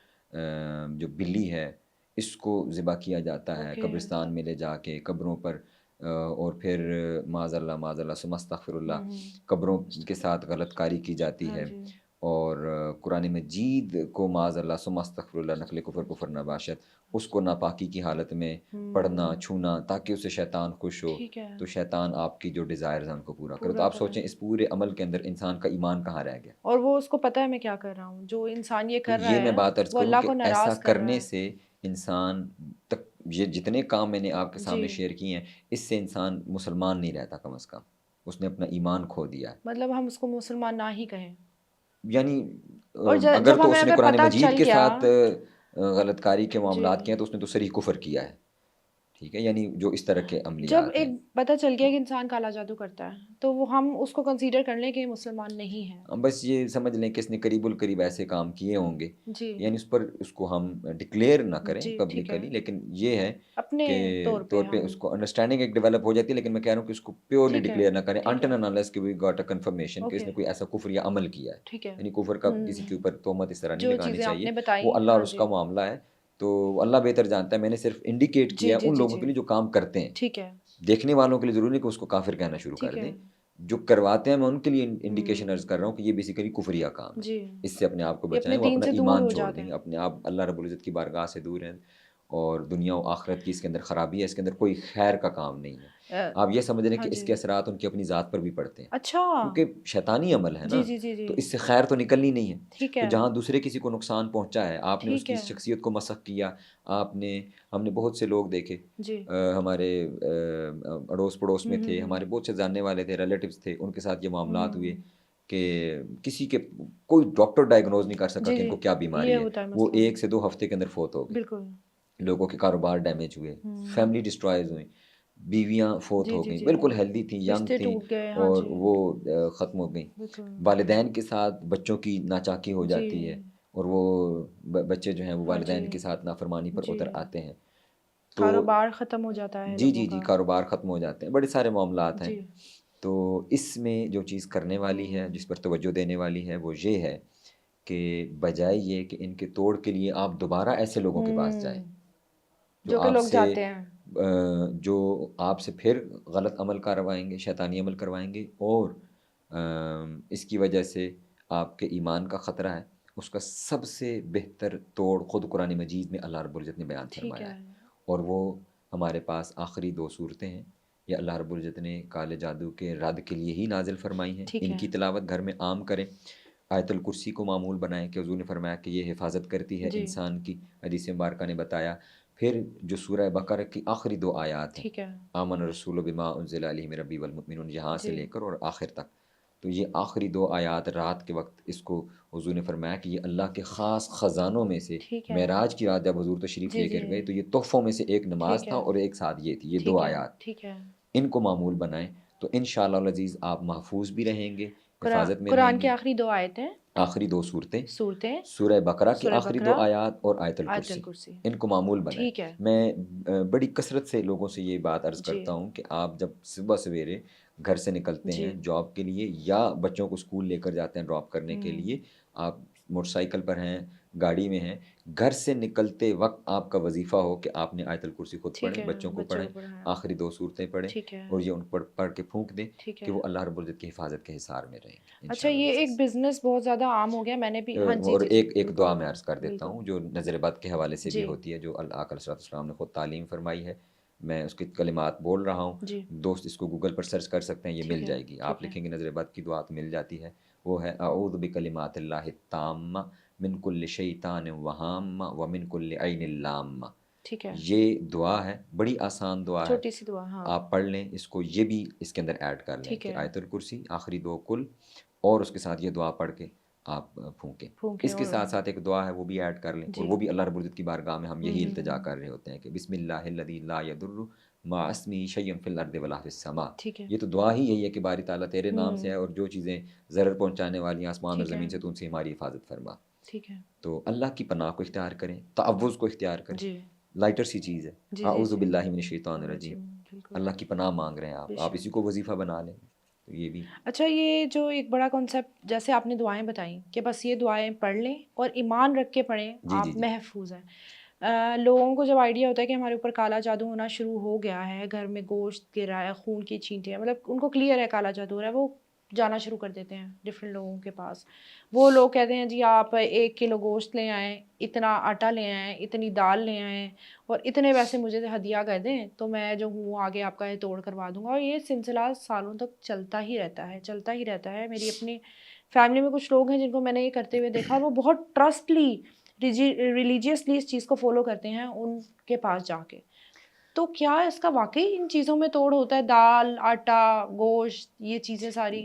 جو بلی ہے اس کو ذبح کیا جاتا ہے اوکے قبرستان میں لے جا کے، قبروں پر، اور پھر معاذ اللہ ثم استغفر اللہ، قبروں کے ساتھ غلط کاری کی جاتی ہاں ہے، جی اور قرآن مجید کو معاذ اللہ ثم استغفر اللہ نقل کفر کفر نباشت، اس کو ناپاکی کی حالت میں پڑھنا چھونا تاکہ اسے شیطان خوش ہو، ٹھیک ہے، تو شیطان آپ کی جو ڈیزائرز ہیں ان کو پورا کرے. تو پورا آپ کریں. سوچیں اس پورے عمل کے اندر انسان کا ایمان کہاں رہ گیا. اور وہ اس کو پتہ ہے میں کیا کر رہا ہوں، جو انسان یہ تو کر رہا یہ میں ہے بات عرض وہ کروں اللہ کہ کو ایسا ناراض کر رہا کرنے ہے. سے انسان تک، یہ جتنے کام میں نے آپ کے جی، سامنے شیئر کیے ہیں، اس سے انسان مسلمان نہیں رہتا، کم از کم اس نے اپنا ایمان کھو دیا ہے. مطلب ہم اس کو مسلمان نہ ہی کہیں. یعنی اور اگر جب تو ہمیں اس نے اگر قرآن پتہ مجید چل کے گیا. ساتھ غلط کاری کے جی، معاملات کیے ہیں تو اس نے تو صریح کفر کیا ہے. ٹھیک ہے، یعنی جو اس طرح کے جب عملیات ایک ہیں. پتہ چل گیا تو کہ انسان کالا جادو کرتا ہے تو وہ ہم اس کو کنسیڈر کر لیں کہ یہ مسلمان نہیں ہے. بس یہ سمجھ لیں کہ اس نے قریب القریب ایسے کام کیے ہوں گے، جی، یعنی اس پر اس کو ہم ڈکلیئر نہ کریں جی ٹھیک ہے، پبلکلی، لیکن یہ ہے اپنے کہ طور طور پہ ہم. اس کو انڈرسٹینڈنگ ایک ڈیولپ ہو جاتی ہے. لیکن میں کہہ رہا ہوں کہ اس کو پیورلی ٹھیک ہے، ڈکلیئر نہ کریں ٹھیک انٹل ہے، اینڈ انلیس کہ وی گاٹ اے کنفرمیشن کہ اس اوکے، نے کوئی ایسا کفر یا عمل کیا ہے. ٹھیک ہے. یعنی کفر کا کسی کے اوپر تہمت اس طرح نہیں جو لگانی چیزیں آپ چاہیے، نے وہ بتائی، اللہ اور ہاں اس جی. کا معاملہ ہے. تو اللہ بہتر جانتا ہے. میں نے صرف انڈیکیٹ جی کیا جی ان جی لوگوں جی کے لیے جو کام کرتے ہیں. ٹھیک ہے، دیکھنے والوں کے لیے ضروری نہیں کہ اس کو کافر کہنا شروع کر ٹھیک ہے. دیں. جو کرواتے ہیں میں ان کے لیے انڈیکیشن عرض ہوں، کر رہا ہوں کہ یہ بیسیکلی کفریہ کام ہے. جی، اس سے اپنے آپ کو یہ اپنے بچائیں، وہ دین اپنا سے دور ایمان ہو چھوڑ جاتے دیں، ہیں. اپنے آپ اللہ رب العزت کی بارگاہ سے دور ہیں، اور دنیا و آخرت کی اس کے اندر خرابی ہے، اس کے اندر کوئی خیر کا کام نہیں ہے. آپ یہ سمجھ لیں ہاں کہ اس جی. کے اثرات ان کی اپنی ذات پر بھی پڑتے ہیں، اچھا. کیونکہ شیطانی عمل ہے جی نا، جی جی جی تو اس سے خیر تو نکلنی نہیں ہے. ٹھیک تو ہے، جہاں دوسرے کسی کو نقصان پہنچا ہے، آپ نے اس ٹھیک کی ہے. شخصیت کو مسخ کیا. آپ نے ہم نے بہت سے لوگ دیکھے، جی. ہمارے اڑوس پڑوس میں تھے، ہوں. ہمارے بہت سے جاننے والے تھے، ریلیٹیوز تھے، ان کے ساتھ یہ معاملات ہوئے ہوں. کہ کسی کے کوئی ڈاکٹر ڈائگنوز نہیں کر سکا جی کہ ان جی کو کیا یہ بیماری ہے. ہوتا ہے وہ مسئلہ. 1 سے 2 ہفتے کے اندر فوت ہو گئے. بالکل. لوگوں کے کاروبار ڈیمیج ہوئے، ہوں. فیملی ڈسٹرائز ہوئیں، بیویاں فوت جی ہو جی گئیں، جی بالکل ہیلدی تھیں، ینگ رشتے تھیں، ٹوٹ گئے. ہاں اور جی. وہ ختم ہو گئیں. بالکل. والدین کے ساتھ بچوں کی ناچاکی ہو جی. جاتی ہے، اور وہ بچے جو ہیں وہ ہاں جی. والدین کے ساتھ نافرمانی پر جی. اتر آتے ہیں. تو کاروبار ختم ہو جاتا ہے جی لوگوں جی جی کا. کاروبار ختم ہو جاتے ہیں، بڑے سارے معاملات ہیں. جی. تو اس میں جو چیز کرنے والی ہے، جس پر توجہ دینے والی ہے، وہ یہ ہے کہ بجائے یہ کہ ان کے توڑ کے لیے آپ دوبارہ ایسے لوگوں کے پاس جائیں جو جو کہ آپ لوگ سے جاتے ہیں. جو آپ سے پھر غلط عمل کروائیں گے، شیطانی عمل کروائیں گے، اور اس کی وجہ سے آپ کے ایمان کا خطرہ ہے. اس کا سب سے بہتر توڑ خود قرآن مجید میں اللہ رب العزت نے بیان ٹھیک فرمایا ہے. ہے. اور وہ ہمارے پاس آخری 2 صورتیں ہیں. یہ اللہ رب العزت نے کالے جادو کے رد کے لیے ہی نازل فرمائی ہیں. ٹھیک ان ہے. کی تلاوت گھر میں عام کریں. آیت الکرسی کو معمول بنائیں کہ حضور نے فرمایا کہ یہ حفاظت کرتی ہے جی. انسان کی. حدیث مبارکہ نے بتایا. پھر جو سورہ بقرہ کی آخری 2 آیات ہیں، ٹھیک ہے. آمن الرسول بما انزل علیہ من ربی والمؤمنون، یہاں سے جی. لے کر اور آخر تک. تو یہ آخری 2 آیات رات کے وقت اس کو حضور نے فرمایا کہ یہ اللہ کے خاص خزانوں میں سے، ٹھیک ہے. معراج کی رات جب حضور تشریف جی لے جی کر گئے تو یہ تحفوں میں سے ایک نماز ٹھیک تھا، ہے. اور ایک ساتھ یہ تھی، یہ دو ٹھیک ہے. آیات ٹھیک ہے. ان کو معمول بنائیں. تو انشاءاللہ العزیز آپ محفوظ بھی رہیں گے، حفاظت میں قرآن رہیں کی گے. آخری 2 آیتیں، آخری 2 صورتیں، صورتیں، سورہ بقرہ کی سورہ آخری بقرہ، 2 آیات اور آیت آیت الکرسی، الکرسی. ان کو معمول بنائیں. ٹھیک ہے. میں بڑی کثرت سے لوگوں سے یہ بات عرض جی. کرتا ہوں کہ آپ جب صبح سویرے گھر سے نکلتے جی. ہیں جاب کے لیے، یا بچوں کو اسکول لے کر جاتے ہیں ڈراپ کرنے کے لیے، آپ موٹر سائیکل پر ہیں، گاڑی میں ہیں، گھر سے نکلتے وقت آپ کا وظیفہ ہو کہ آپ نے آیت الکرسی خود ٹھیک پڑھیں، ہے. بچوں کو بچوں پڑھیں، کو پڑھائیں. آخری 2 صورتیں پڑھیں، ٹھیک ہے. اور یہ ان پر پڑھ کے پھونک دیں ٹھیک کہ ہے. وہ اللہ رب العزت کی حفاظت کے حصار میں رہیں گے اچھا انشاءاللہ یہ ایک العزیز. بزنس بہت زیادہ عام ہو گیا، میں نے بھی. ہاں جی اور جی جی ایک بالکل دعا میں عرض کر دیتا بالکل. ہوں جو نظر بد کے حوالے سے بھی جی ہوتی ہے، جو اللہ صلی اللہ علیہ وسلم نے خود تعلیم فرمائی ہے. میں اس کی کلمات بول رہا ہوں، جی. دوست اس کو گوگل پر سرچ کر سکتے ہیں، یہ ٹھیک مل ہے. جائے گی. ٹھیک آپ ہے. لکھیں گے نظر بد کی دعا تو مل جاتی ہے. وہ ہے اعوذ بکلمات اللہ التامہ من کل شیطان وہامہ ومن کل عین لامہ. ٹھیک ہے. یہ دعا ہے، بڑی آسان دعا ہے. چھوٹی سی دعا. ہاں آپ پڑھ لیں اس کو، یہ بھی اس کے اندر ایڈ کر لیں ٹھیک کہ ہے. آیت الکرسی آخری 2 کل، اور اس کے ساتھ یہ دعا پڑھ کے آپ پھونکیں. پھونکیں اس کے اور ساتھ ساتھ ایک دعا ہے وہ بھی ایڈ کر لیں، اور جی. وہ بھی اللہ رب العزت کی بارگاہ میں ہم یہی التجا کر رہے ہوتے ہیں کہ بسم اللہ الذی لا یضر مع اسمہ شیء فی الارض ولا فی السماء. ٹھیک ہے. یہ تو دعا ہی یہی ہے کہ باری تعالیٰ تیرے نام سے ہے، اور جو چیزیں ضرر پہنچانے والی ہیں آسمان اور ٹھیک ہے. زمین سے، تو ان سے ہماری حفاظت فرما. ٹھیک ہے. تو اللہ کی پناہ کو اختیار کریں، تعوذ کو اختیار کریں. جی لائٹر سی چیز ہے، جی جی اعوذ جی. باللہ من الشیطان جی الرجیم. بالکل. اللہ کی پناہ مانگ رہے ہیں بے آپ اسی شک. کو وظیفہ بنا لیں. تو یہ بھی اچھا یہ جو ایک بڑا کانسیپٹ جیسے آپ نے دعائیں بتائیں کہ بس یہ دعائیں پڑھ لیں اور ایمان رکھ کے پڑھیں، جی جی آپ جی محفوظ ہیں. لوگوں کو جب آئیڈیا ہوتا ہے کہ ہمارے اوپر کالا جادو ہونا شروع ہو گیا ہے، گھر میں گوشت گر رہا ہے، خون کی چھینٹیں ہیں، مطلب ان کو کلیئر ہے کالا جادو ہو رہا ہے، وہ جانا شروع کر دیتے ہیں ڈفرینٹ لوگوں کے پاس. وہ لوگ کہتے ہیں جی آپ 1 کلو گوشت لے آئیں, اتنا آٹا لے آئیں, اتنی دال لے آئیں اور اتنے پیسے مجھے ہدیہ کر دیں تو میں جو ہوں آگے آپ کا یہ توڑ کروا دوں گا. اور یہ سلسلہ سالوں تک چلتا ہی رہتا ہے, چلتا ہی رہتا ہے. میری اپنی فیملی میں کچھ لوگ ہیں جن کو میں نے یہ کرتے ہوئے دیکھا, اور وہ بہت ٹرسٹلی ریلیجیسلی اس چیز کو فالو کرتے ہیں ان کے پاس جا کے. تو کیا اس کا واقعی ان چیزوں میں توڑ ہوتا ہے؟ دال, آٹا, گوشت, یہ چیزیں ساری.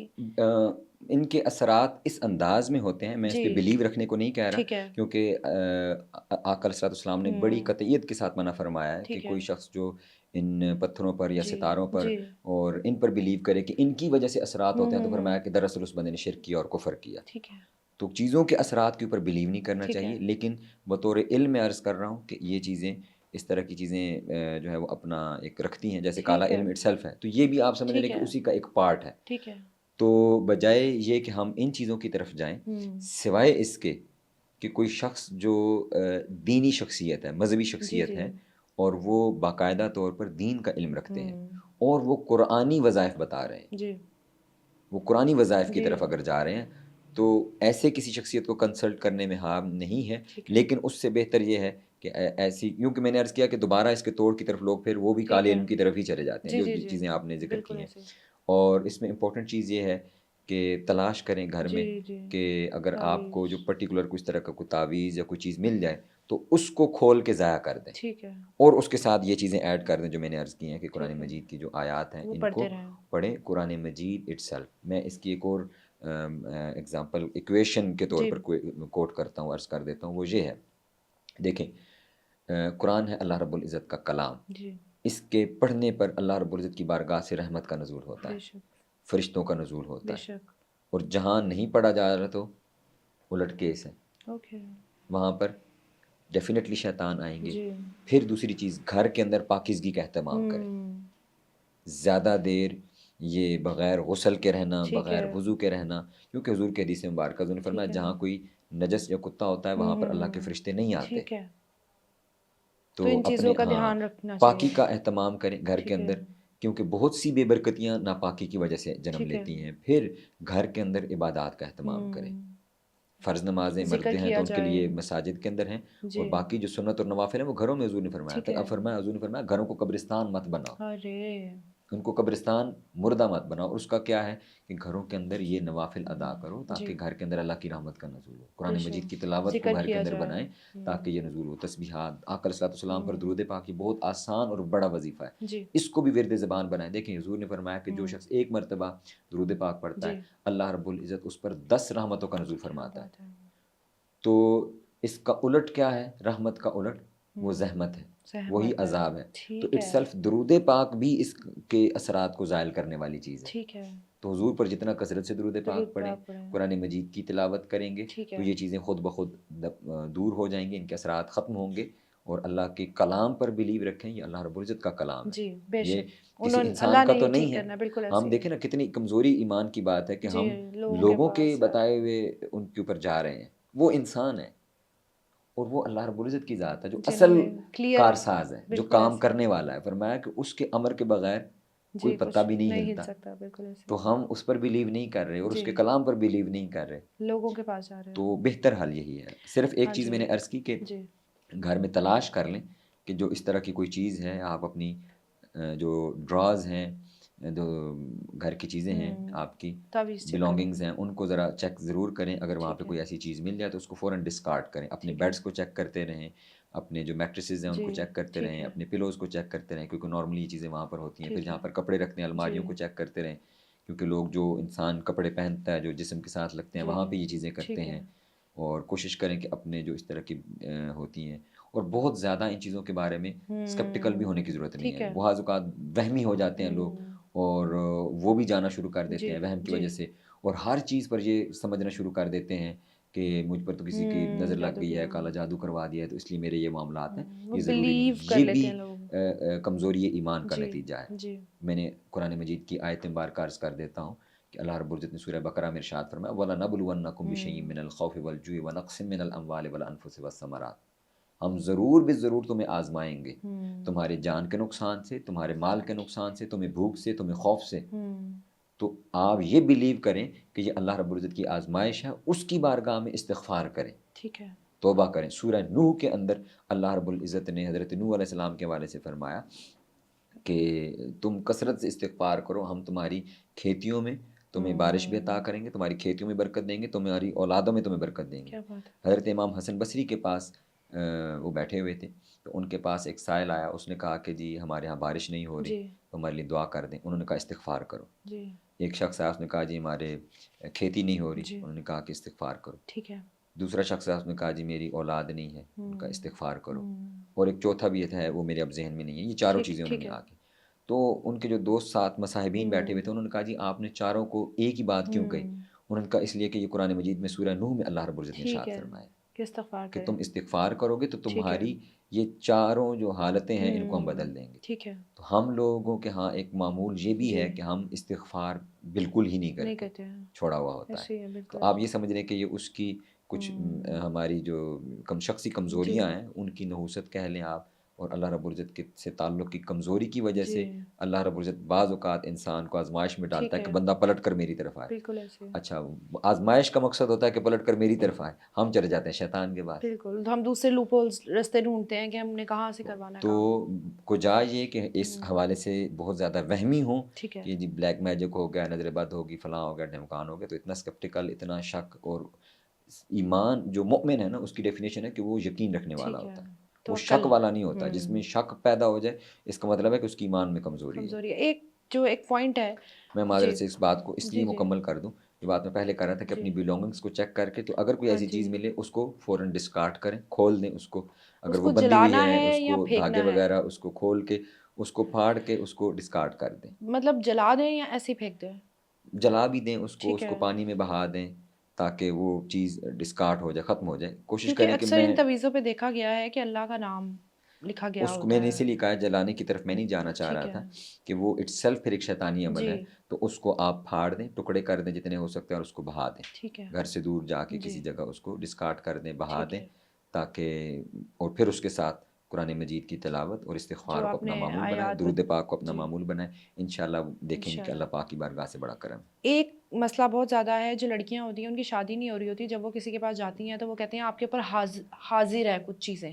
ان کے اثرات اس انداز میں ہوتے ہیں, میں اس پہ جی بلیو رکھنے کو نہیں کہہ رہا, ٹھیک ہے. کیونکہ آقا علیہ السلام نے بڑی قطعیت کے ساتھ منع فرمایا ہے کہ ٹھیک ہے. کوئی شخص جو ان پتھروں پر یا جی ستاروں پر جی اور ان پر بلیو کرے کہ ان کی وجہ سے اثرات ہوتے ہیں, تو ہوں فرمایا کہ دراصل اس بندے نے شرک کیا اور کفر کیا. ٹھیک ہے. تو چیزوں کے اثرات کے اوپر بلیو نہیں کرنا ٹھیک چاہیے, ہے. لیکن بطور علم میں عرض کر رہا ہوں کہ یہ چیزیں اس طرح کی چیزیں جو ہے وہ اپنا ایک رکھتی ہیں, جیسے کالا ٹھیک ہے. علم اٹ سیلف ہے, تو یہ بھی آپ سمجھ لیں ٹھیک کہ ہے. اسی کا ایک پارٹ ہے. ٹھیک ہے. تو بجائے یہ کہ ہم ان چیزوں کی طرف جائیں, سوائے اس کے کہ کوئی شخص جو دینی شخصیت ہے, مذہبی جی شخصیت جی ہے, اور وہ باقاعدہ طور پر دین کا علم رکھتے ہیں اور وہ قرآنی وظائف بتا رہے ہیں, جی وہ قرآنی وظائف کی جی طرف اگر جا رہے ہیں, تو ایسے کسی شخصیت کو کنسلٹ کرنے میں حرام نہیں ہے. ٹھیک ہے. لیکن اس سے بہتر یہ ہے کہ ایسی, کیونکہ میں نے عرض کیا کہ دوبارہ اس کے توڑ کی طرف لوگ پھر وہ بھی ٹھیک کالے ہے. علم کی طرف ہی چلے جاتے ہیں, جی جو جی جی چیزیں آپ نے ذکر بالکل کی ہیں. ایسے. اور اس میں امپورٹنٹ چیز یہ ہے کہ تلاش کریں گھر میں جی جی کہ اگر آپ کو جو تعویذ. پرٹیکولر کچھ طرح کا کوئی تعویذ یا کوئی چیز مل جائے تو اس کو کھول کے ضائع کر دیں, ٹھیک ہے. اور اس کے ساتھ یہ چیزیں ایڈ کر دیں جو میں نے عرض کی ہیں کہ قرآن ٹھیک ہے. مجید کی جو آیات ہیں وہ ان کو پڑھتے رہیں. پڑھیں. قرآن مجید اٹ سیلف, میں اس کی ایک اور ایگزامپل ایکویشن کے طور جی پر کوٹ کرتا ہوں, عرض کر دیتا ہوں. وہ یہ ہے, دیکھیں قرآن ہے اللہ رب العزت کا کلام, جی اس کے پڑھنے پر اللہ رب العزت کی بارگاہ سے رحمت کا نزول ہوتا بے ہے, شک. فرشتوں کا نزول ہوتا بے ہے. شک. اور جہاں نہیں پڑھا جا رہا تو الٹ کیس ہے, اوکے. وہاں پر ڈیفینیٹلی شیطان آئیں گے. جی. پھر دوسری چیز, گھر کے اندر پاکیزگی کا اہتمام کریں. زیادہ دیر یہ بغیر غسل کے رہنا, ٹھیک بغیر ہے. وضو کے رہنا, کیونکہ حضور کے حدیث مبارکہ حضور نے فرمایا ٹھیک ہے. جہاں کوئی نجس یا کتا ہوتا ہے وہاں پر اللہ کے فرشتے نہیں آتے. ٹھیک ہے. تو تو ان چیزوں اپنے کا دھیان رکھنا پاکی چاہیے. کا اہتمام کریں گھر کے ٹھیک ہے. اندر, کیونکہ بہت سی بے برکتیاں ناپاکی کی وجہ سے جنم ٹھیک ہے. لیتی ہیں. پھر گھر کے اندر عبادات کا اہتمام کریں. فرض نمازیں ذکر مرد ہیں کیا تو ان کے جائے. لیے مساجد کے اندر ہیں, اور جی باقی جو سنت اور نوافل ہیں وہ گھروں میں حضور نے فرمایا ٹھیک تھا. ہے. اب فرمایا حضور نے فرمایا گھروں کو قبرستان مت بناؤ, ارے. ان کو قبرستان مردہ مت بناؤ. اور اس کا کیا ہے کہ گھروں کے اندر یہ نوافل ادا کرو تاکہ جی گھر کے اندر اللہ کی رحمت کا نزول ہو. بے قرآن مجید کی شک. تلاوت کو ذکر گھر کے کیا اندر جائے. بنائیں تاکہ یہ نزول ہو. تسبیحات, آقا علیہ السلام پر درود پاک بہت آسان اور بڑا وظیفہ ہے, جی اس کو بھی ورد زبان بنائیں. دیکھیں حضور نے فرمایا کہ جو شخص ایک مرتبہ درود پاک پڑھتا ہے جی. اللہ رب العزت اس پر 10 رحمتوں کا نزول کیا فرماتا ہے. بات ہے. تو اس کا الٹ کیا ہے, رحمت کا الٹ وہ زحمت ہے, وہی زحمت ہے. عذاب ہے. تو ٹھیک اٹ ہے. سیلف درود پاک بھی اس کے اثرات کو زائل کرنے والی چیز ہے. ٹھیک ہے. تو حضور پر جتنا کثرت سے درود پاک پڑھیں, پڑھیں. قرآن مجید کی تلاوت کریں گے, ٹھیک تو ہے. یہ چیزیں خود بخود دور ہو جائیں گی, ان کے اثرات ختم ہوں گے. اور اللہ کے کلام پر بلیو رکھیں, یہ اللہ رب العزت کا کلام ہے, جی بے یہ شک. کسی اللہ انسان کا نے تو یہ نہیں ٹھیک ہے. کرنا, بالکل ہم ایسے ہی. دیکھیں نا کتنی کمزوری ایمان کی بات ہے کہ جی ہم لوگوں لوگوں کے پاس بتائے ہوئے ان کے اوپر جا رہے ہیں. وہ انسان ہے اور وہ اللہ رب العزت کی ذات ہے جو اصل جنہوں نے کلیئر. کارساز ہے, جو بالکل کام ایسے. کرنے والا ہے. فرمایا کہ اس کے امر کے بغیر کوئی جی پتہ کچھ بھی نہیں نہیں ہل ہلتا. سکتا, بالکل ایسے. تو ہم اس پر بلیو نہیں کر رہے اور اس جی کے کلام پر بلیو نہیں کر رہے. لوگوں کے پاس جا رہے تو ہیں. بہتر حل یہی ہے. صرف ایک ہاں چیز جی. میں نے عرض کی کہ جی گھر میں تلاش کر لیں کہ جو اس طرح کی کوئی چیز ہے, آپ اپنی جو ڈراز ہیں, جو گھر کی چیزیں ہیں آپ کی تعویذ چیک کریں. بلونگنگز ہیں, ان کو ذرا چیک ضرور کریں. اگر وہاں پہ ٹھیک ہے. کوئی ایسی چیز مل جائے تو اس کو فوراً ڈسکارڈ کریں. اپنے ٹھیک ہے. بیڈس کو چیک کرتے رہیں, اپنے جو میٹریسز ہیں ان کو جی چیک کرتے ٹھیک رہیں, ہے. اپنے پلوز کو چیک کرتے رہیں, کیونکہ نارملی یہ چیزیں وہاں پر ہوتی ہیں. پھر ٹھیک جہاں ہے. پر کپڑے رکھتے ہیں جی الماریوں کو چیک کرتے رہیں, کیونکہ لوگ جو انسان کپڑے پہنتا ہے جو جسم کے ساتھ لگتے ہیں جی وہاں پہ یہ چیزیں کرتے ٹھیک ہے. ہیں. اور کوشش کریں کہ اپنے جو اس طرح کی ہوتی ہیں, اور بہت زیادہ ان چیزوں کے بارے میں اسکپٹیکل بھی ہونے کی ضرورت نہیں ٹھیک ہے. ہے. بعض اوقات وہمی ہو جاتے ہیں لوگ اور وہ بھی جانا شروع کر دیتے جی ہیں وہم کی جی. وجہ سے, اور ہر چیز پر یہ سمجھنا شروع کر دیتے ہیں کہ مجھ پر تو کسی کی نظر لگ گئی ہے, جادوگری. کالا جادو کروا دیا ہے, تو اس لیے میرے یہ معاملات ہیں. وہ یہ ضروری بلیو نہیں, کر یہ لیتے بھی ہیں لوگ. کمزوری ایمان کا جی نتیجہ ہے. جی میں نے قرآن مجید کی آیت مبارکہ عرض کر دیتا ہوں کہ اللہ رب العزت نے سورہ بقرہ میں ارشاد فرمایا وَلَنَبْلُوَنَّكُمْ بِشَيْءٍ مِّنَ الْخَوْفِ وَالْجُوعِ وَنَقْصٍ مِّنَ الْأَمْوَالِ وَالْأَنفُسِ وَالثَّمَرَاتِ. ہم ضرور بھی ضرور تمہیں آزمائیں گے, تمہارے جان کے نقصان سے, تمہارے مال کے نقصان سے, تمہیں بھوک سے, تمہیں خوف سے, تو آپ یہ بلیو کریں کہ یہ اللہ رب العزت کی آزمائش ہے، اس کی بارگاہ میں استغفار کریں، ٹھیک ہے، توبہ کریں۔ سورہ نوح کے اندر اللہ رب العزت نے حضرت نوح علیہ السلام کے حوالے سے فرمایا کہ تم کثرت سے استغفار کرو، ہم تمہاری کھیتیوں میں تمہیں بارش بھی عطا کریں گے، تمہاری کھیتیوں میں برکت دیں گے، تمہاری اولادوں میں تمہیں برکت دیں گے۔ کیا بات ہے، حضرت امام حسن بصری کے پاس وہ بیٹھے ہوئے تھے، تو ان کے پاس ایک سائل آیا، اس نے کہا کہ جی ہمارے ہاں بارش نہیں ہو رہی، جی تو ہمارے لیے دعا کر دیں۔ انہوں نے کہا استغفار کرو۔ جی ایک شخص آیا، اس نے کہا جی ہمارے کھیتی نہیں ہو رہی، جی انہوں نے کہا کہ استغفار کرو۔ ٹھیک ہے، دوسرا شخص ہے، اس نے کہا جی میری اولاد نہیں ہے، ان کا ہوں استغفار کرو۔ ہوں اور ایک چوتھا بھی ہے، وہ میرے اب ذہن میں نہیں ہے، یہ چاروں ٹھیک چیزیں انہوں ٹھیک نے ہے، آ کے، تو ان کے جو دوست ساتھ مصاحبین بیٹھے ہوئے ہوں تھے، انہوں نے کہا جی آپ نے چاروں کو ایک ہی بات کیوں کہی؟ ہوں انہوں نے کہا اس لیے کہ یہ قرآن مجید میں سورہ نوح میں اللہ رب العزت نے ٹھیک ارشاد ہے فرمایا کہ استغفار کہ کریں، تم استغفار کرو گے تو ٹھیک ہے، تمہاری یہ چاروں جو حالتیں ہیں ان کو ہم ہوں بدل دیں گے۔ ٹھیک ہے، تو ہم لوگوں کے ہاں ایک معمول یہ بھی جی ہے کہ ہم استغفار بالکل ہی نہیں نہیں کرتے، کہتے ہیں، چھوڑا ہوا ہوتا ہے۔ ایسے ہی ہے تو بالکل آپ ایسے یہ سمجھ لیں کہ یہ اس کی کچھ ہوں ہماری جو شخصی جی کمزوریاں ہیں ان کی نحوست کہہ لیں آپ، اور اللہ رب العزت کے سے تعلق کی کمزوری کی وجہ جی سے اللہ رب العزت بعض اوقات انسان کو آزمائش میں ڈالتا ٹھیک ہے کہ ہے بندہ پلٹ کر میری طرف آئے۔ بالکل ایسے اچھا، آزمائش کا مقصد ہوتا ہے کہ پلٹ کر میری طرف آئے، ہم چلے جاتے ہیں شیطان کے پاس۔ بالکل تو ہم دوسرے لوپ ہولز رستے ڈھونڈتے ہیں کہ ہم نے کہاں سے کروانا ہے تو کام کجا یہ کہ اس ہوں حوالے سے بہت زیادہ وہمی ہوں ٹھیک ہے کہ جی بلیک میجک ہو گیا، نظر بد ہوگی، فلاں ہو گیا، ڈھمکان ہو گیا، تو اتنا اسکپٹیکل، اتنا شک۔ اور ایمان جو مؤمن ہے نا، اس کی ڈیفینیشن ہے کہ وہ یقین رکھنے والا ٹھیک ہے ہوتا ہے، وہ توکل شک والا نہیں ہوتا۔ جس ہوں میں شک پیدا ہو جائے اس کا مطلب ہے کہ اس کی ایمان میں کمزوری ہے۔ کمزوری ہے ایک جو ایک پوائنٹ ہے میں جی معذرت سے اس بات کو اس لیے جی جی مکمل کر دوں، جو بات میں پہلے کر رہا تھا کہ جی اپنی بیلونگنگس کو چیک کر کے، تو اگر کوئی ہاں ایسی جی چیز ملے اس کو فوراً ڈسکارڈ کریں، کھول دیں اس کو، اس اگر وہ کو بندھی ہوئی جلانا ہے ہے اس یا کو دھاگے پھینکنا ہے وغیرہ اس کو کھول کے، اس کو پھاڑ کے اس کو ڈسکارڈ کر دیں، مطلب جلا دیں یا ایسے ہی پھینک دیں جلا بھی دیں ٹھیک اس کو ہے پانی میں بہا دیں تاکہ وہ چیز ڈسکارڈ ہو جائے، ختم ہو جائے۔ کوشش کیونکہ کریں کہ اکثر میں ان تعویذوں پہ دیکھا گیا ہے کہ اللہ کا نام لکھا گیا اس کو، میں ہوتا نے ہے اسی لیے کہا جلانے کی طرف میں نہیں جانا چاہ ٹھیک رہا ہے تھا کہ وہ اٹس سیلف پھر ایک شیطانی عمل جی ہے، تو اس کو آپ پھاڑ دیں، ٹکڑے کر دیں جتنے ہو سکتے ہیں، اور اس کو بہا دیں، ٹھیک ہے گھر سے دور جا کے جی کسی جگہ اس کو ڈسکارڈ کر دیں، بہا ٹھیک دیں، ہے تاکہ، اور پھر اس کے ساتھ قرآن مجید کی تلاوت اور استغفار جو کو آپ اپنا نے معمول بنائیں، آیات درود پاک کو اپنا جی معمول بنائیں، انشاءاللہ دیکھیں گے کہ اللہ انشاءاللہ پاک کی بارگاہ سے بڑا کرم ہے۔ ایک مسئلہ بہت زیادہ ہے جو لڑکیاں ہوتی ہیں ان کی شادی نہیں ہو رہی ہوتی جب وہ کسی کے پاس جاتی ہیں تو وہ کہتے ہیں آپ کے اوپر حاضر ہے کچھ چیزیں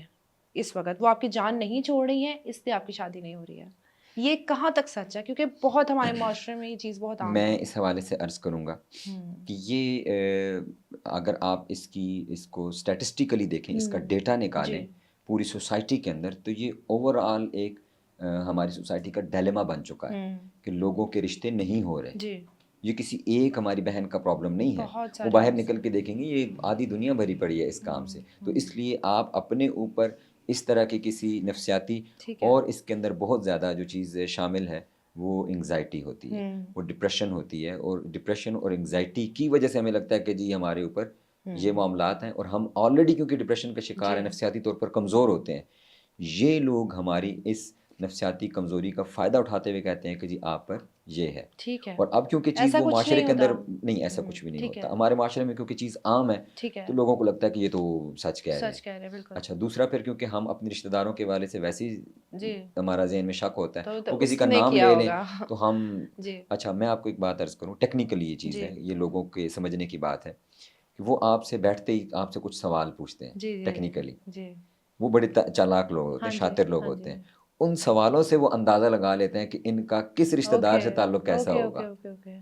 اس وقت وہ آپ کی جان نہیں چھوڑ رہی ہیں اس لیے آپ کی شادی نہیں ہو رہی ہے یہ کہاں تک سچ ہے کیونکہ بہت ہمارے معاشرے میں یہ چیز بہت عام میں ہے اس حوالے سے عرض کروں گا ہوں کہ یہ اگر آپ اس کو اسٹیٹسٹیکلی دیکھیں، اس کا ہوں ڈیٹا جی نکالیں پوری سوسائٹی کے اندر، تو یہ اوور آل ایک ہماری سوسائٹی کا ڈیلیما بن چکا ہے ہوں کہ لوگوں کے رشتے نہیں ہو رہے۔ جی یہ کسی ایک ہماری بہن کا پرابلم نہیں ہے، بہت وہ سارے باہر لوگ نکل کے دیکھیں گے یہ آدھی دنیا بھری پڑی ہے اس کام سے۔ تو ہوں اس لیے آپ اپنے اوپر اس طرح کے کسی نفسیاتی، ٹھیک ہے اور اس کے اندر بہت زیادہ جو چیز شامل ہے وہ انگزائٹی ہوتی ہے، ہوں وہ ڈپریشن ہوتی ہے، اور ڈپریشن اور انگزائٹی کی وجہ سے ہمیں لگتا ہے کہ جی ہمارے اوپر یہ ہوں معاملات ہیں، اور ہم آلریڈی کیونکہ ڈپریشن کا شکار جی ہیں، نفسیاتی طور پر کمزور ہوتے ہیں، یہ لوگ ہماری اس نفسیاتی کمزوری کا فائدہ اٹھاتے ہوئے کہتے ہیں کہ جی آپ پر یہ ہے۔ ٹھیک ہے اور اب کیونکہ چیز ایسا وہ کچھ معاشرے نہیں کے اندر ہوتا نہیں، ایسا کچھ بھی نہیں ٹھیک ہوتا، ہے ہمارے معاشرے میں کیونکہ چیز عام ہے ٹھیک ہے تو لوگوں کو لگتا ہے کہ یہ تو سچ کہہ رہے ہیں۔ سچ کہہ رہے ہیں بالکل اچھا، دوسرا پھر کیونکہ ہم اپنے رشتہ داروں کے حوالے سے ویسے ہی جی ہمارا ذہن میں شک ہوتا ہے، تو وہ کسی اس کا نے نام کیا لے لیں ہوگا تو ہم، جی اچھا میں آپ کو ایک بات عرض کروں، ٹیکنیکلی یہ چیز جی ہے، یہ لوگوں کے سمجھنے کی بات ہے کہ وہ آپ سے بیٹھتے ہی آپ سے کچھ سوال پوچھتے ہیں جی جی ٹیکنیکلی، جی وہ بڑے چالاک لوگ ہوتے ہاں ہیں، جی شاطر لوگ ہاں ہوتے جی ہیں، ان سوالوں سے وہ اندازہ لگا لیتے ہیں کہ ان کا کس رشتہ دار اوکے سے تعلق کیسا اوکے اوکے ہوگا، اوکے اوکے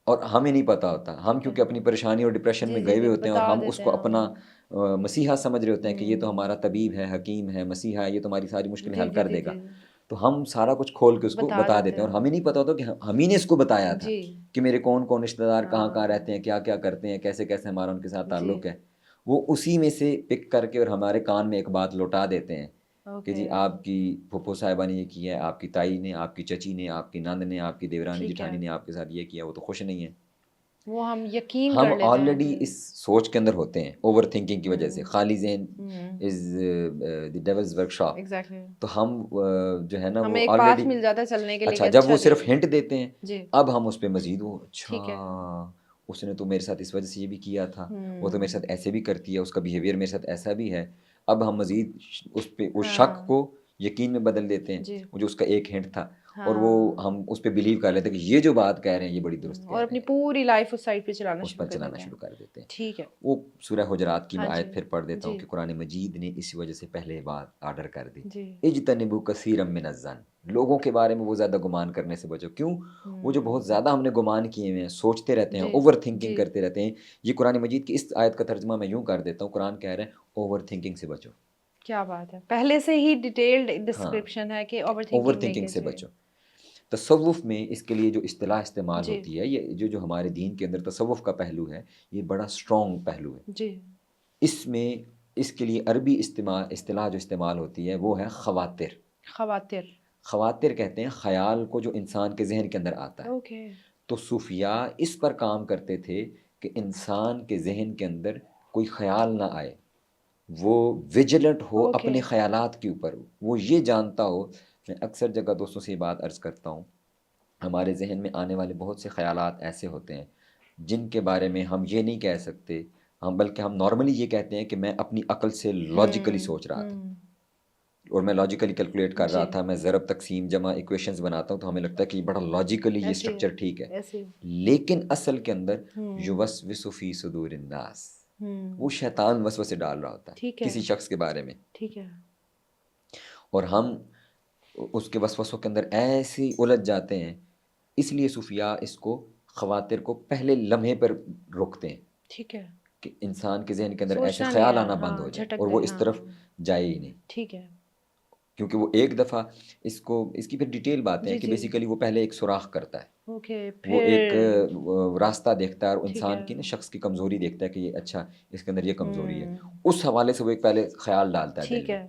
اور ہمیں نہیں پتہ ہوتا، ہم ٹھیک ہے کیونکہ اپنی پریشانی اور ڈپریشن جی میں جی گئے ہوئے جی ہوتے ہیں، اور بتا ہم اس دیتے کو ہیں اپنا مسیحا سمجھ رہے ہوتے ہیں کہ یہ تو ہمارا ہوں طبیب ہے، حکیم ہے، مسیحا ہے، یہ تو ہماری ساری مشکلیں جی حل جی کر جی دے گا، جی تو ہم سارا کچھ کھول کے اس کو بتا دیتے دیتے ہیں، اور ہمیں نہیں پتہ ہوتا کہ ہم ہی نے اس کو بتایا تھا جی کہ میرے کون کون رشتہ دار کہاں کہاں ہاں رہتے ہیں، کیا کیا کرتے ہیں، کیسے کیسے ہمارا ان کے ساتھ جی تعلق ہے، وہ اسی میں سے پک کر کے اور ہمارے کان میں ایک بات لوٹا دیتے ہیں کہ اوکے جی آپ کی پھپھو صاحبہ نے یہ کیا ہے، آپ کی تائی نے، آپ کی چچی نے، آپ کی نند نے، آپ کی دیورانی ٹھیک ہے جٹھانی نے آپ کے ساتھ یہ کیا، وہ تو خوش نہیں ہے۔ وہ ہم یقین ہم کر لیتے ہیں آلریڈی جی اس سوچ کے اندر ہوتے ہیں، اوور تھنکنگ کی وجہ سے، ہوں خالی ذہن ہوں از دی ڈیولز ورک شاپ، ایگزیکٹلی تو ہم جو ہے نا ہمیں وہ ایک پاتھ آلریڈی، مل جاتا ہے چلنے کے لیے اچھا کہ جب وہ جی صرف ہنٹ دیتے ہیں، جی اب ہم اس پہ مزید وہ ٹھیک ہے اچھا اس نے تو میرے ساتھ اس وجہ سے یہ بھی کیا تھا، وہ تو میرے ہوں ساتھ ایسے بھی کرتی ہے، اس کا بیہیویئر میرے ساتھ ایسا بھی ہے، اب ہم مزید اس پہ اس شک ہاں کو یقین میں بدل دیتے ہیں، جی وہ جو اس کا ایک ہنٹ تھا، اور وہ ہاں ہم اس پہ بلیو کر لیتے ہیں کہ یہ جو بات کہہ رہے ہیں یہ بڑی درست کہہ اور رہے اپنی ہیں، پوری لائف اس سائٹ پہ چلانا اس شروع پر کر چلانا دیتے ہیں. شروع کر دیتے ہیں. ٹھیک ہے. وہ سورہ حجرات کی ہاں میں جی. آیت پھر پڑھ دیتا ہوں جی کہ قرآن مجید نے اس وجہ سے پہلے بات آرڈر کر دی، جی. اجتنبوا کثیرا من الظن، لوگوں کے بارے میں وہ زیادہ گمان کرنے سے بچو. کیوں؟ وہ جو بہت زیادہ ہم نے گمان کیے ہوئے ہیں، سوچتے رہتے ہیں، جی اوور تھنکنگ جی. کرتے رہتے ہیں. یہ قرآن مجید کی اس آیت کا ترجمہ میں یوں کر دیتا ہوں، قرآن کہہ رہے ہیں اوور تھنکنگ سے بچو. کیا بات ہے، پہلے سے ہی ڈیٹیلڈ ہاں، ڈسکرپشن ہے کہ اوور اوور تھنکنگ نہیں تھنکنگ سے کیجیے. بچو. تصوف میں اس کے لیے جو اصطلاح استعمال جی ہوتی ہے، یہ جو ہمارے دین کے اندر تصوف کا پہلو ہے، یہ بڑا اسٹرانگ پہلو ہے. جی. اس میں اس کے لیے عربی اصطلاح جو استعمال ہوتی ہے وہ ہے خواتر. خواتر. خواتر کہتے ہیں خیال کو جو انسان کے ذہن کے اندر آتا ہے. اوکے. تو صوفیاء اس پر کام کرتے تھے کہ انسان کے ذہن کے اندر کوئی خیال نہ آئے، وہ ویجیلنٹ ہو اوکے. اپنے خیالات کے اوپر، وہ یہ جانتا ہو. میں اکثر جگہ دوستوں سے یہ بات عرض کرتا ہوں، ہمارے ذہن میں آنے والے بہت سے خیالات ایسے ہوتے ہیں جن کے بارے میں ہم یہ نہیں کہہ سکتے، ہم بلکہ ہم نارملی یہ کہتے ہیں کہ میں اپنی عقل سے لاجیکلی سوچ رہا تھا اور میں لاجیکلی کیلکولیٹ کر رہا جی. تھا، میں ضرب تقسیم جمع ایکویشنز بناتا ہوں تو ہمیں لگتا ہے کہ یہ بڑا لاجیکلی یہ ایسے اسٹرکچر ٹھیک ہے. ایسے. لیکن اصل کے اندر یوسوس فی صدور الناس، وہ شیطان وسوسے ڈال رہا ہوتا ہے ٹھیک ہے. کسی شخص کے بارے میں، ٹھیک ہے. اور ہم اس کے وسوسوں کے اندر ایسے ہی الجھ جاتے ہیں. اس لیے صوفیاء اس کو خواتر کو پہلے لمحے پر روکتے ہیں ٹھیک ہے. کہ انسان کے ذہن کے اندر ایسے سوچنا نہیں خیال ہے، آنا بند ہاں ہو جائیں جھٹک اور دے. وہ اس ہاں طرف جائے ہی نہیں. ٹھیک ہے. کیونکہ وہ ایک دفعہ اس کی پھر ڈیٹیل باتیں ہیں جی کہ جی. بیسیکلی وہ پہلے ایک سوراخ کرتا ہے، اوکے. وہ ایک پھر راستہ دیکھتا ہے اور ٹھیک ہے. انسان کی نا شخص کی کمزوری دیکھتا ہے کہ یہ اچھا اس کے اندر یہ کمزوری ہے. اس حوالے سے وہ ایک پہلے خیال ڈالتا ہے دل ٹھیک میں ہے.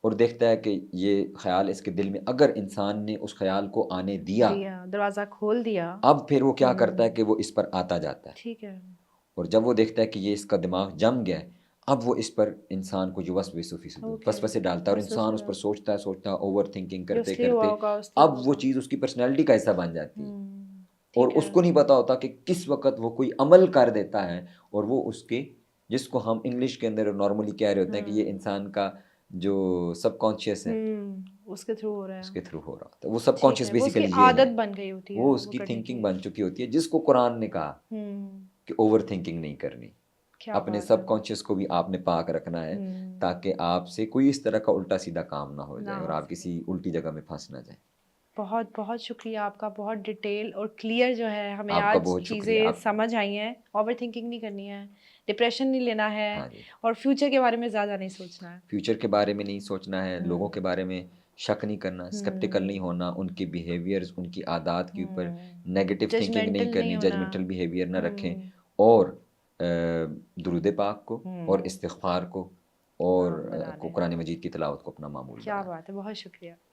اور دیکھتا ہے کہ یہ خیال اس کے دل میں اگر انسان نے اس خیال کو آنے دیا، دروازہ کھول دیا. اب پھر وہ کیا کرتا ہے کہ وہ اس پر آتا جاتا ہے. ٹھیک ہے. اور جب وہ دیکھتا ہے کہ یہ اس کا دماغ جم گیا ہے، اب وہ اس پر انسان کو جو وسوسے ڈالتا ہے اور انسان اس پر سوچتا ہے اوور تھنکنگ کرتے کرتے اب وہ چیز اس کی پرسنالٹی کا حصہ بن جاتی ہے اور اس کو نہیں پتا ہوتا کہ کس وقت وہ کوئی عمل کر دیتا ہے اور وہ اس کے، جس کو ہم انگلش کے اندر نارملی کہہ رہے ہوتے ہیں کہ یہ انسان کا جو سب کانشیس ہے اس کے تھرو ہو رہا ہے. اس کے تھرو ہو رہا ہوتا ہے. وہ سب ٹھیک کانشیس ہے. وہ اس کی بیسیکلی یہ ہے، عادت بن گئی ہوتی ہے وہ اس کی کرنے تھنکنگ بن چکی ہوتی ہے جس کو قرآن نے کہا کہ اوور تھنکنگ نہیں کرنی. اپنے سب کانشیس کو بھی آپ نے پاک رکھنا ہے تاکہ آپ سے کوئی اس طرح کا الٹا سیدھا کام نہ ہو جائے اور آپ کسی الٹی جگہ میں پھنس نہ جائیں. بہت بہت شکریہ آپ کا، بہت ڈیٹیل اور کلیئر جو ہے ہمیں آپ کا آج بہت شکریہ. چیزیں آپ سمجھ آئی ہیں. اوور تھنکنگ نہیں کرنی ہے، ڈپریشن نہیں لینا ہے، ہاں جی، اور فیوچر کے بارے میں زیادہ نہیں سوچنا ہے. فیوچر کے بارے میں نہیں سوچنا ہے، لوگوں کے بارے میں شک نہیں کرنا، اسکیپٹیکل نہیں ہونا، ان کے بیہیویئرز، ان کی عادات کے اوپر نیگیٹو تھنکنگ نہیں کرنی، ججمنٹل بیہیویئر نہ رکھیں، اور درود پاک کو اور استغفار کو اور قرآن مجید کی تلاوت کو اپنا معمول بنائیں. کیا بات ہے، بہت شکریہ.